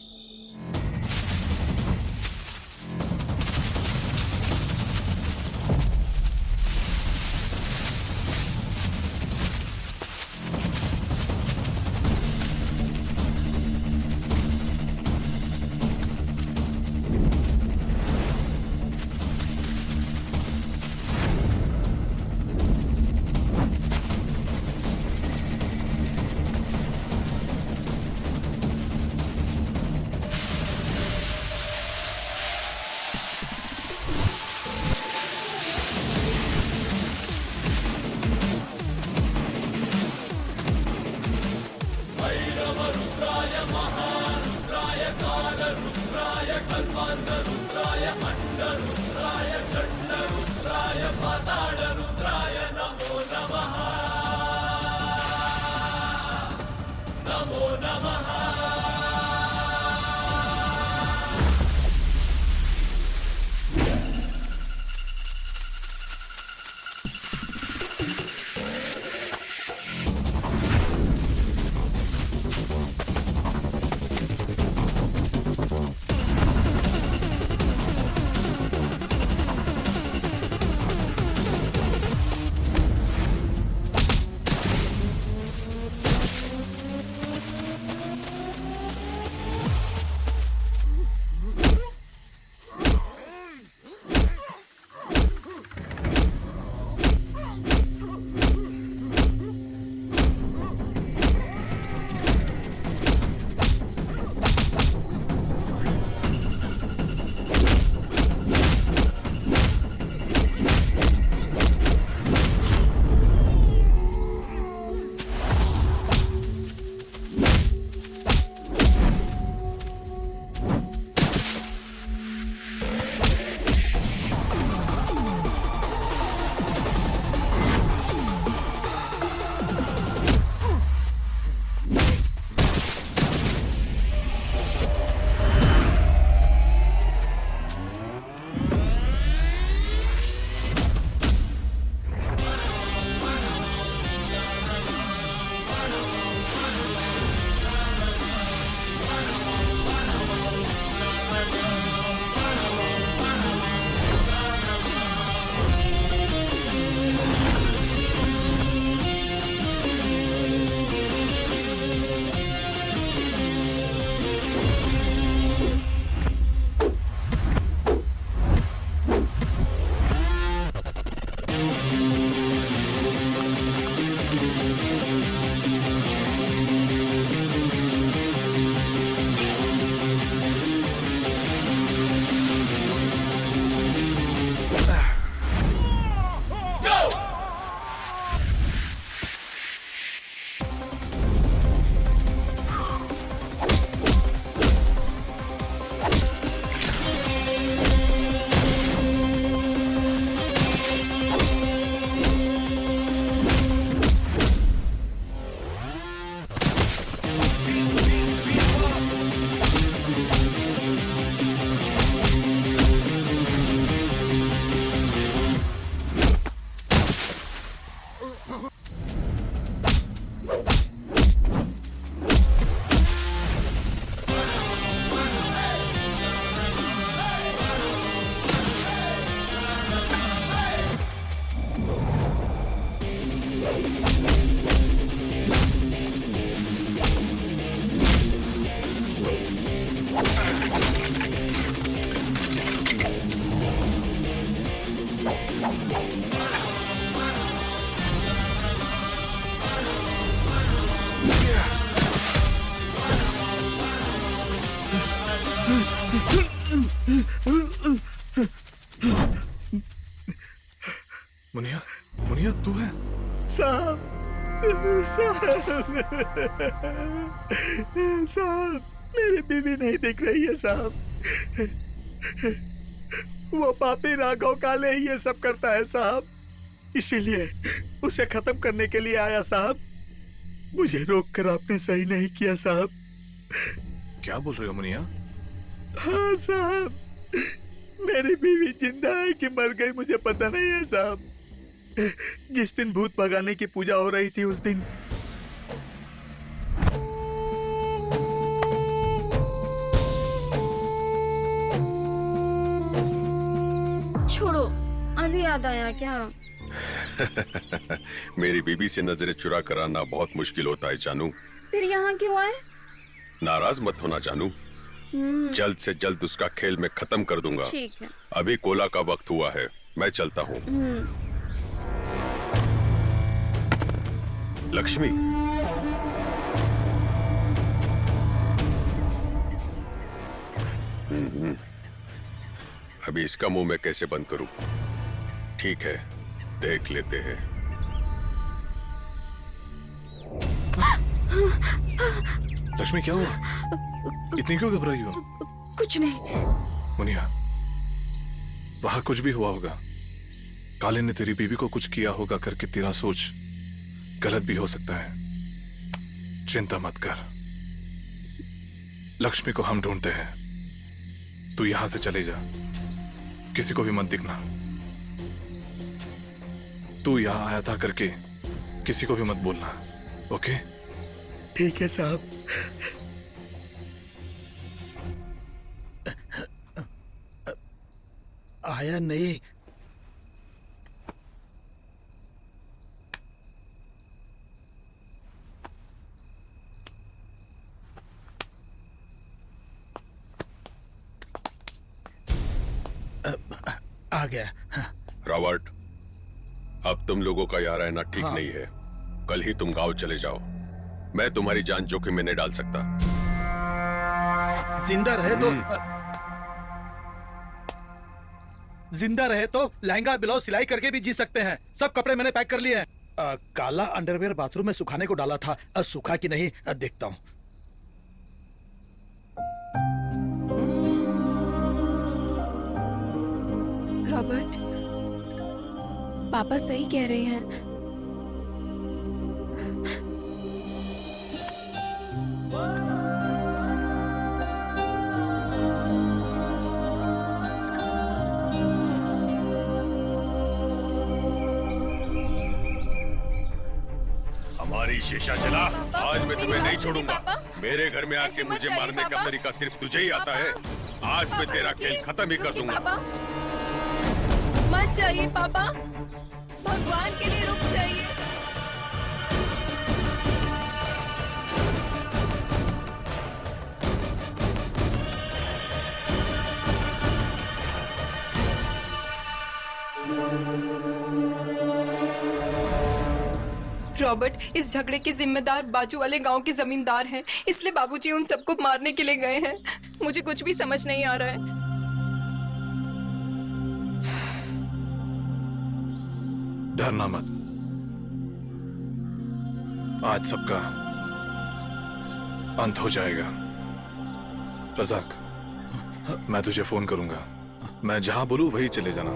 मुनिया, मुनिया तू है? साहब, साहब, मेरी बीवी नहीं दिख रही है साहब। वो पापी राघव काले ही ये सब करता है साहब, इसीलिए उसे खत्म करने के लिए आया साहब। मुझे रोककर आपने सही नहीं किया साहब। क्या बोल रहे हो मुनिया? हाँ साहब, मेरी बीवी जिंदा है कि मर गई मुझे पता नहीं है साहब। जिस दिन भूत भगाने की पूजा हो रही थी उस दिन छोड़ो, अभी याद आया क्या? मेरी बीबी से नजरें चुरा कर आना बहुत मुश्किल होता है जानू। फिर यहाँ क्यों आए? नाराज मत होना जानू, जल्द से जल्द उसका खेल मैं खत्म कर दूंगा। ठीक है। अभी कोला का वक्त हुआ है, मैं चलता हूँ। लक्ष्मी, अभी इसका मुंह मैं कैसे बंद करूं? ठीक है, देख लेते हैं। लक्ष्मी क्या हुआ? इतनी क्यों घबराई हो? कुछ नहीं। मुनिया, वहां कुछ भी हुआ होगा। काले ने तेरी बीवी को कुछ किया होगा करके तेरा सोच गलत भी हो सकता है। चिंता मत कर, लक्ष्मी को हम ढूंढते हैं। तू यहां से चले जा, किसी को भी मत दिखना। तू यहां आया था करके किसी को भी मत बोलना, ओके? ठीक है साहब। आया नहीं। आ गया। रॉबर्ट, अब तुम लोगों का यहाँ रहना ठीक हाँ। नहीं है। कल ही तुम गांव चले जाओ। मैं तुम्हारी जान जोखिम में नहीं डाल सकता। जिंदा रहे तो लहंगा ब्लाउज सिलाई करके भी जी सकते हैं। सब कपड़े मैंने पैक कर लिए हैं। काला अंडरवेयर बाथरूम में सुखाने को डाला था, सूखा कि नहीं देखता हूँ। रॉबर्ट, पापा सही कह रहे हैं। हमारी शीशा जला, आज मैं तुम्हें नहीं छोड़ूंगा। मेरे घर में आके मुझे मारने का तरीका सिर्फ तुझे ही आता है। आज मैं तेरा खेल खत्म ही कर दूंगा। मत जाइए पापा, भगवान के लिए रुक जाइए। रॉबर्ट, इस झगड़े के जिम्मेदार बाजू वाले गांव के जमींदार हैं, इसलिए बाबूजी उन सबको मारने के लिए गए हैं। मुझे कुछ भी समझ नहीं आ रहा है। डरना मत, आज सबका अंत हो जाएगा। रज़ाक, मैं तुझे फोन करूंगा। मैं जहां बोलूं वहीं चले जाना।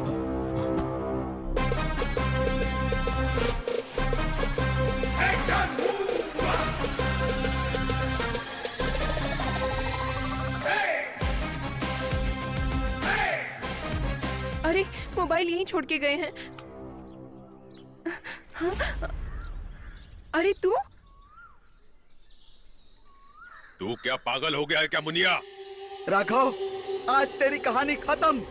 अरे, मोबाइल यहीं छोड़ के गए हैं। हाँ? अरे तू क्या पागल हो गया है क्या मुनिया? राघव, आज तेरी कहानी खत्म।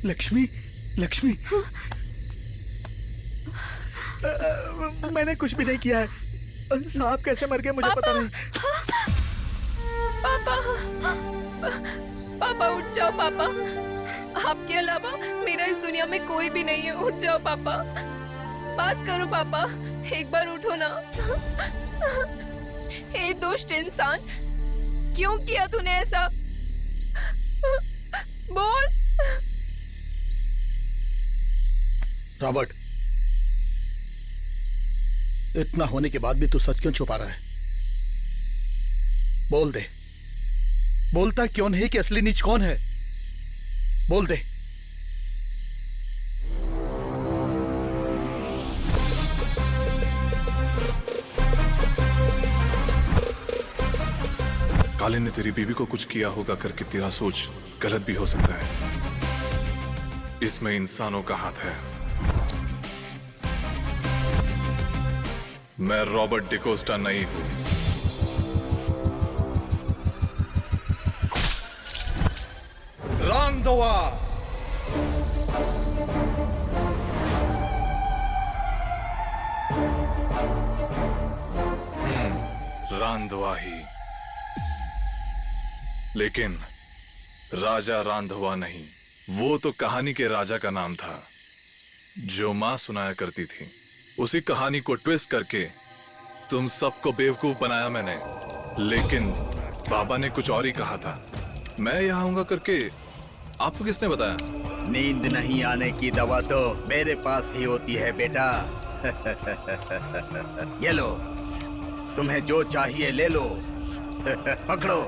लक्ष्मी, लक्ष्मी, मैंने कुछ भी नहीं किया है। साहब कैसे मर गए मुझे पता नहीं। पापा, पापा उठ जाओ पापा। आपके अलावा मेरा इस दुनिया में कोई भी नहीं है। उठ जाओ पापा, बात करो पापा, एक बार उठो ना। हे दुष्ट इंसान, क्यों किया तूने ऐसा? बोल। रॉबर्ट, इतना होने के बाद भी तू सच क्यों छुपा रहा है? बोल दे, बोलता क्यों नहीं कि असली नीच कौन है? बोल दे। काले ने तेरी बीवी को कुछ किया होगा करके तेरा सोच गलत भी हो सकता है। इसमें इंसानों का हाथ है। मैं रॉबर्ट डिकोस्टा नहीं हूं। रांधवा। रांधवा ही, लेकिन राजा रांधवा नहीं। वो तो कहानी के राजा का नाम था जो मां सुनाया करती थी। उसी कहानी को ट्विस्ट करके तुम सबको बेवकूफ बनाया मैंने। लेकिन बाबा ने कुछ और ही कहा था। मैं यहाँ आऊंगा करके आपको किसने बताया? नींद नहीं आने की दवा तो मेरे पास ही होती है बेटा। ये लो, तुम्हें जो चाहिए ले लो। पकड़ो।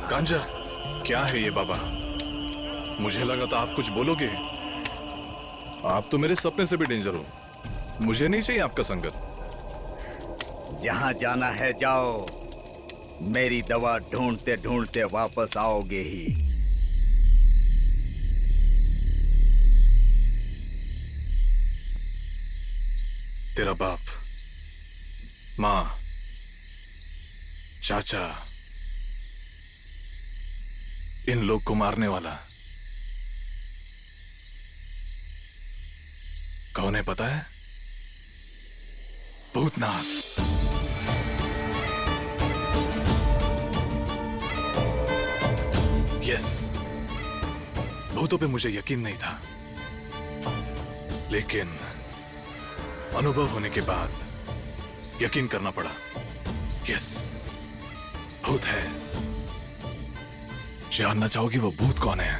गांजा, क्या है ये बाबा? मुझे लगा था आप कुछ बोलोगे। आप तो मेरे सपने से भी डेंजर हो। मुझे नहीं चाहिए आपका संगत। जहां जाना है जाओ, मेरी दवा ढूंढते ढूंढते वापस आओगे ही। तेरा बाप, माँ, चाचा, इन लोग को मारने वाला कौन है पता है? भूतनाथ। यस, भूतों पे मुझे यकीन नहीं था, लेकिन अनुभव होने के बाद यकीन करना पड़ा। यस, भूत है। जानना चाहोगी वो भूत कौन है?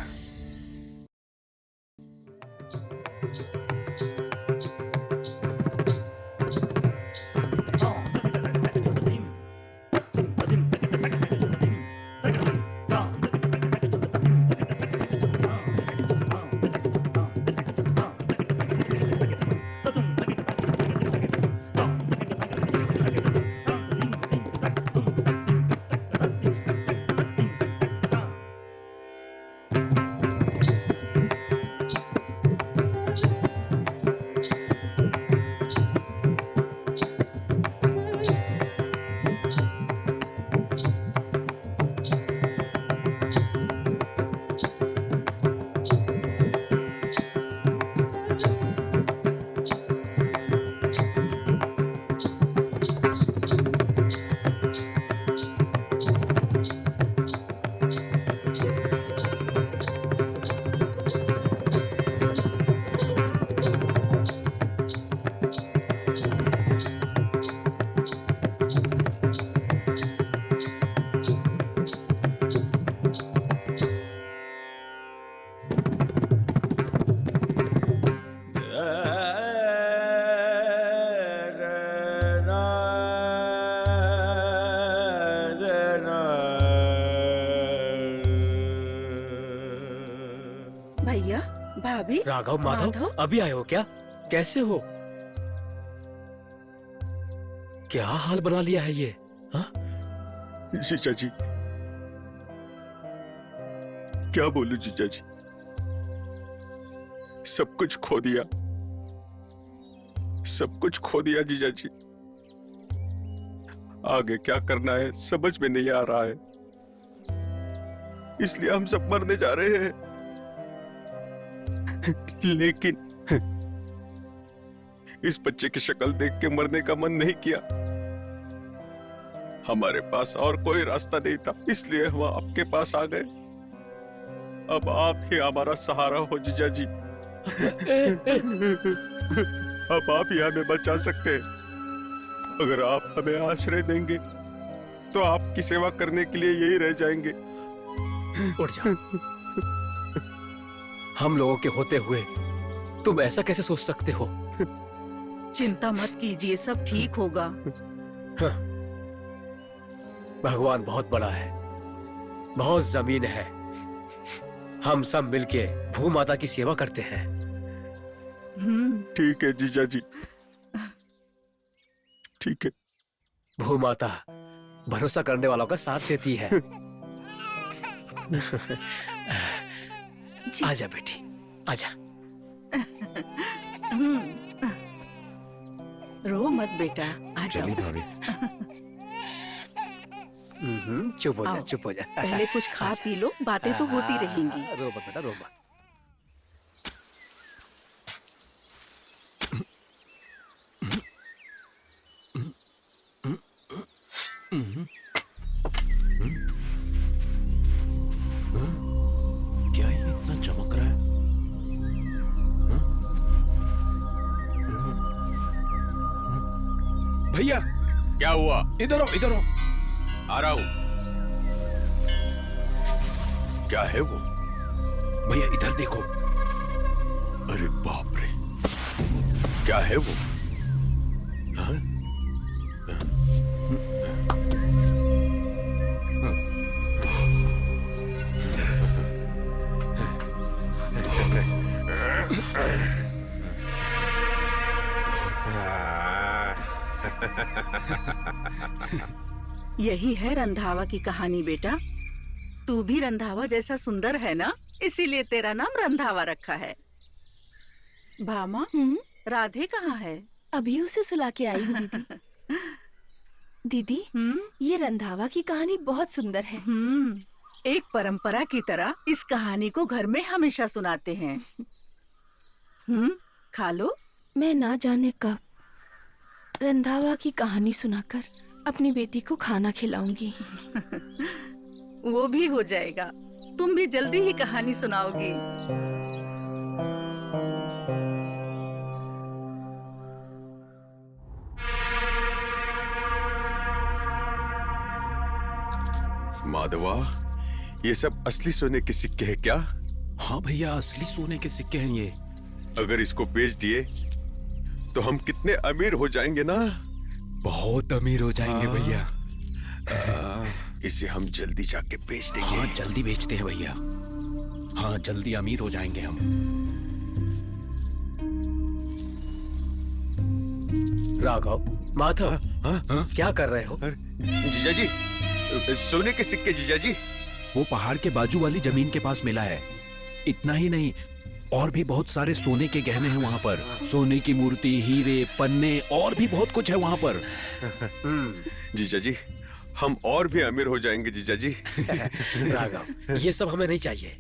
भैया, भाभी, राघव, माधव, अभी आए हो क्या? कैसे हो? क्या हाल बना लिया है ये? जीजा जी, क्या बोलूं जीजा जी, सब कुछ खो दिया, सब कुछ खो दिया जीजा जी। आगे क्या करना है समझ में नहीं आ रहा है। इसलिए हम सब मरने जा रहे हैं। लेकिन इस बच्चे की शक्ल देख के मरने का मन नहीं किया। हमारे पास और कोई रास्ता नहीं था, इसलिए हम आपके पास आ गए। अब आप ही हमारा सहारा हो जीजा जी। अब आप ही हमें बचा सकते हैं। अगर आप हमें आश्रय देंगे तो आपकी सेवा करने के लिए यही रह जाएंगे। उठ जाओ। हम लोगों के होते हुए तुम ऐसा कैसे सोच सकते हो? चिंता मत कीजिए, सब ठीक होगा। हाँ। भगवान बहुत बड़ा है, बहुत जमीन है। हम सब मिलके भूमाता की सेवा करते हैं। ठीक है जीजा जी, ठीक है। भूमाता भरोसा करने वालों का साथ देती है। आजा बेटी, आजा। रो मत बेटा, आ जाओ। चलिए भाभी। चुप हो जा, आओ। चुप हो जा। पहले कुछ खा पी लो, बातें तो होती रहेंगी। रो मत बेटा, रो मत। क्या ये इतना चमक रहा है? भैया क्या हुआ? इधर आओ, इधर आओ। आ रहा हूं। क्या है वो? भैया इधर देखो। अरे बाप रे, क्या है वो? हाँ? यही है रंधावा की कहानी बेटा। तू भी रंधावा जैसा सुंदर है ना, इसीलिए तेरा नाम रंधावा रखा है। भामा, राधे कहाँ है? अभी उसे सुला के आई हूँ दीदी। दीदी, ये रंधावा की कहानी बहुत सुंदर है। एक परंपरा की तरह इस कहानी को घर में हमेशा सुनाते हैं। खा लो। मैं ना जाने कब रंधावा की कहानी सुनाकर अपनी बेटी को खाना खिलाऊंगी। वो भी हो जाएगा, तुम भी जल्दी ही कहानी सुनाओगी। माधवा, ये सब असली सोने के सिक्के हैं क्या? हाँ भैया, असली सोने के सिक्के हैं ये। अगर इसको बेच दिए तो हम कितने अमीर हो जाएंगे ना? बहुत अमीर हो जाएंगे भैया। इसे हम जल्दी जाके बेच देंगे। हाँ, जल्दी बेचते हैं भैया। हाँ, जल्दी अमीर हो जाएंगे हम। राघव, माधव, क्या कर रहे हो? जीजा जी, सोने के सिक्के जीजा जी। वो पहाड़ के बाजू वाली जमीन के पास मिला है। इतना ही नहीं, और भी बहुत सारे सोने के गहने हैं वहाँ पर। सोने की मूर्ति, हीरे, पन्ने और भी बहुत कुछ है वहाँ पर। जीजा जी, हम और भी अमीर हो जाएंगे जीजा जी। राघव, ये सब हमें नहीं चाहिए।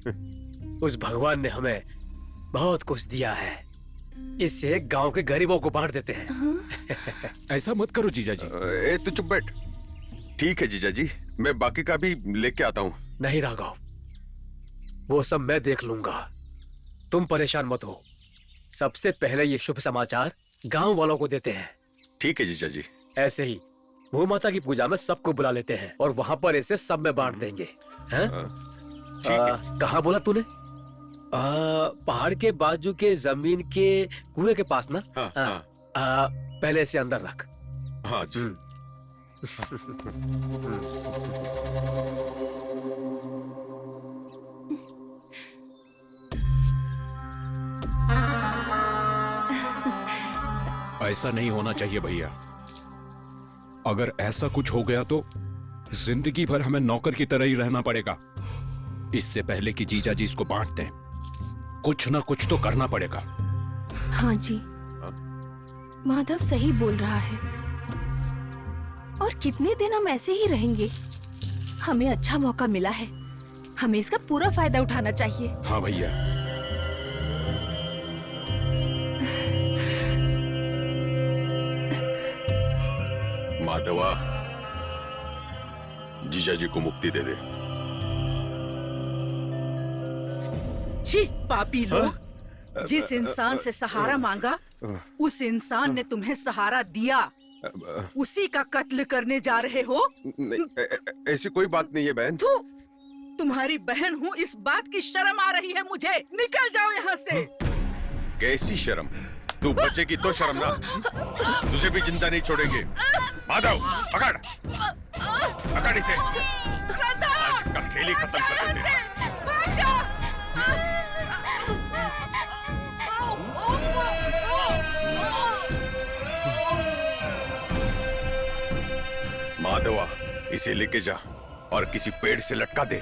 उस भगवान ने हमें बहुत कुछ दिया है, इससे गांव के गरीबों को बांट देते हैं। ऐसा मत करो जीजा जी। ए, तू चुप बैठ। ठीक है जीजा जी, मैं बाकी का भी लेके आता हूँ। नहीं राघव, वो सब मैं देख लूंगा, तुम परेशान मत हो। सबसे पहले ये शुभ समाचार गांव वालों को देते हैं। ठीक है जीजा जी। ऐसे ही भूमाता की पूजा में सबको बुला लेते हैं और वहां पर इसे सब में बांट देंगे। हैं? कहाँ बोला तूने? पहाड़ के बाजू के जमीन के कुएं के पास ना? पहले इसे अंदर रख। हाँ जी। ऐसा नहीं होना चाहिए भैया। अगर ऐसा कुछ हो गया तो जिंदगी भर हमें नौकर की तरह ही रहना पड़ेगा। इससे पहले कि जीजा जी इसको बांट दें, कुछ ना कुछ तो करना पड़ेगा। हाँ जी, माधव सही बोल रहा है। और कितने दिन हम ऐसे ही रहेंगे? हमें अच्छा मौका मिला है, हमें इसका पूरा फायदा उठाना चाहिए। हाँ भैया। माधवा, जीजा जी को मुक्ति दे दे। छी पापी लोग, जिस इंसान से सहारा मांगा उस इंसान ने तुम्हें सहारा दिया, उसी का कत्ल करने जा रहे हो। ऐसी कोई बात नहीं है बहन। तू तुम्हारी बहन हूँ, इस बात की शर्म आ रही है मुझे। निकल जाओ यहाँ से। कैसी शर्म? तू बचेगी तो शर्म ना, तुझे भी जिंदा नहीं छोड़ेंगे। माधव, पकड़ पकड़ इसे, आज इसका खेल ही खत्म कर देते हैं। माधवा, इसे लेके जा और किसी पेड़ से लटका दे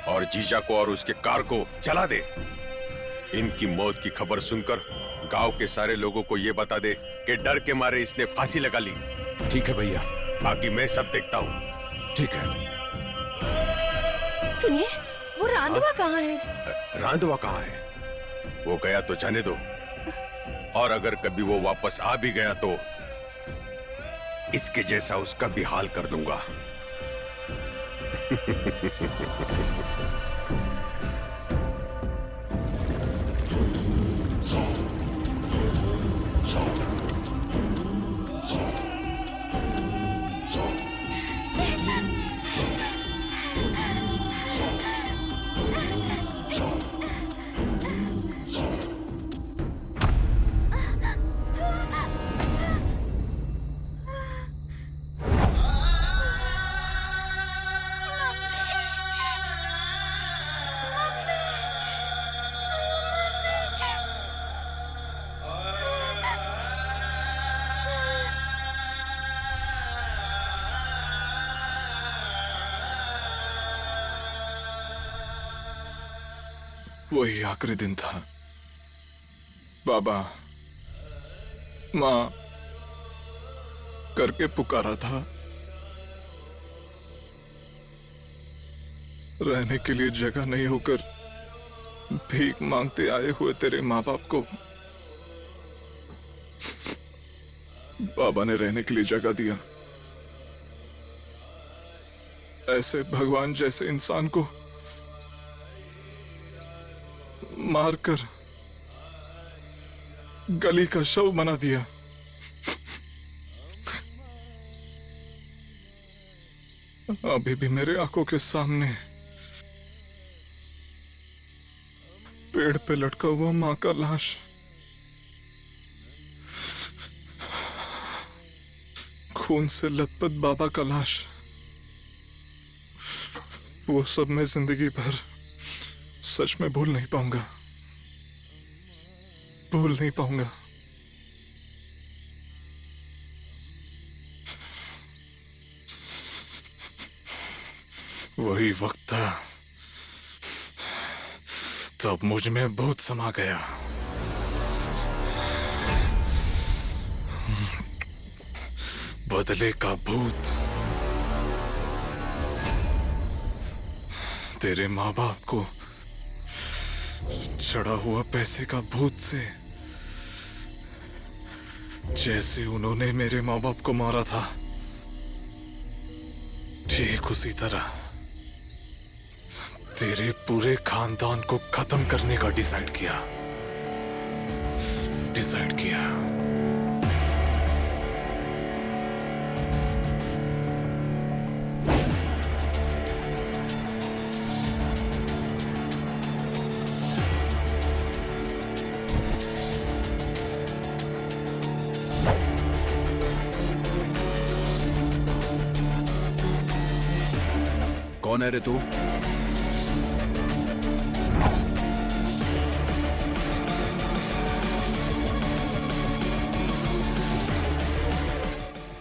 और जीजा को और उसके कार को जला दे। इनकी मौत की खबर सुनकर गांव के सारे लोगों को ये बता दे कि डर के मारे इसने फांसी लगा ली। ठीक है भैया। बाकी मैं सब देखता हूँ। ठीक है। सुनिए, वो रांधवा कहाँ है? रांधवा कहाँ है? वो गया तो जाने दो, और अगर कभी वो वापस आ भी गया तो इसके जैसा उसका भी हाल कर दूंगा। वही आखिरी दिन था। बाबा माँ करके पुकारा था। रहने के लिए जगह नहीं होकर भीख मांगते आए हुए तेरे माँ बाप को बाबा ने रहने के लिए जगह दिया। ऐसे भगवान जैसे इंसान को मारकर गली का शव बना दिया। अभी भी मेरे आंखों के सामने पेड़ पे लटका हुआ मां का लाश, खून से लथपथ बाबा का लाश, वो सब मैं जिंदगी भर सच में भूल नहीं पाऊंगा, भूल नहीं पाऊंगा। वही वक्त था तब मुझ में भूत समा गया। बदले का भूत। तेरे माँ बाप को चढ़ा हुआ पैसे का भूत से, जैसे उन्होंने मेरे माँ बाप को मारा था, ठीक उसी तरह तेरे पूरे खानदान को खत्म करने का डिसाइड किया। कौन है रे तू?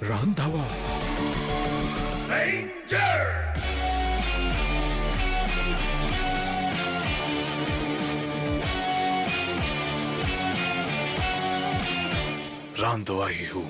रांधावा। रांधवा ही हूं।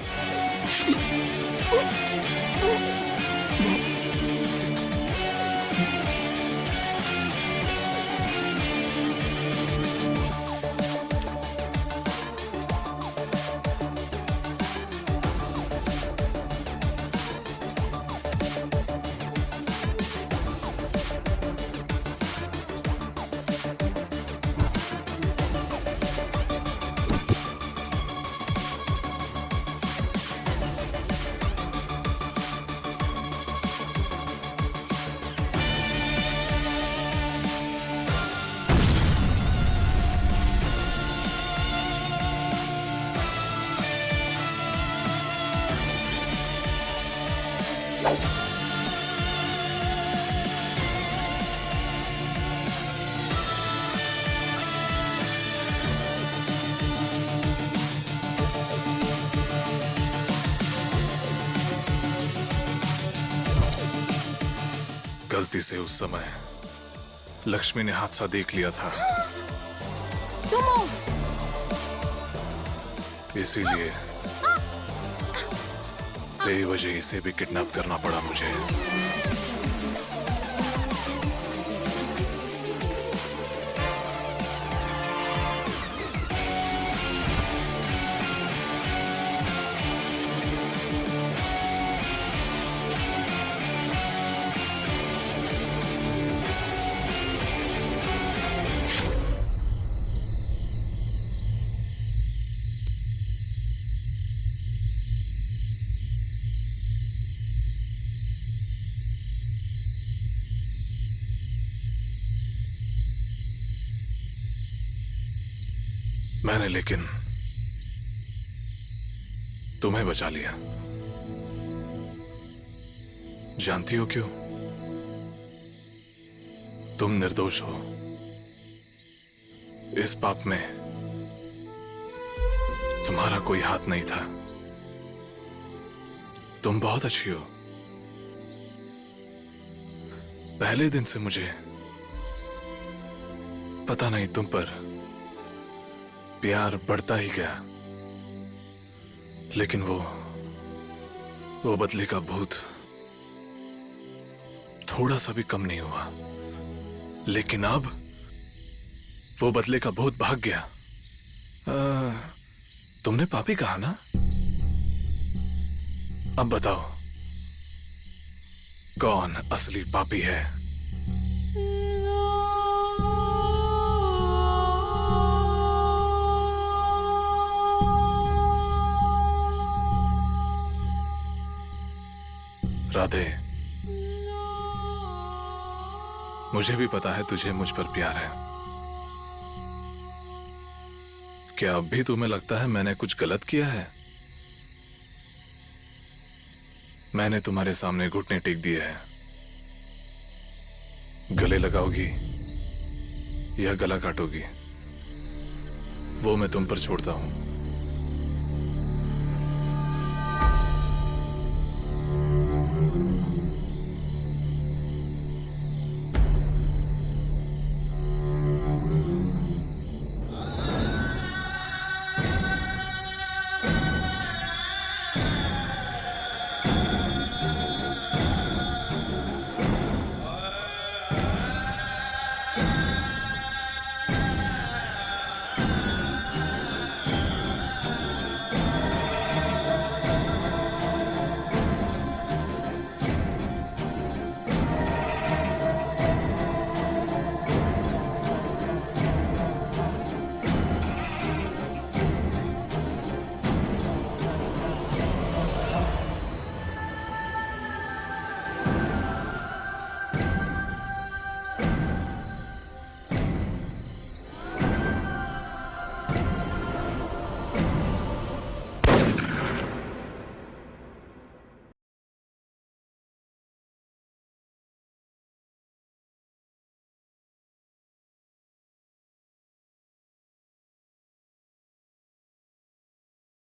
गलती से उस समय लक्ष्मी ने हादसा देख लिया था, इसीलिए बेवजह इसे भी किडनैप करना पड़ा मुझे। मैंने लेकिन तुम्हें बचा लिया। जानती हो क्यों? तुम निर्दोष हो। इस पाप में तुम्हारा कोई हाथ नहीं था। तुम बहुत अच्छी हो। पहले दिन से मुझे पता नहीं तुम पर प्यार बढ़ता ही गया, लेकिन वो बदले का भूत थोड़ा सा भी कम नहीं हुआ। लेकिन अब वो बदले का भूत भाग गया। तुमने पापी कहा ना? अब बताओ कौन असली पापी है? राधे, मुझे भी पता है तुझे मुझ पर प्यार है। क्या अब भी तुम्हें लगता है मैंने कुछ गलत किया है? मैंने तुम्हारे सामने घुटने टेक दिए हैं। गले लगाओगी या गला काटोगी, वो मैं तुम पर छोड़ता हूं।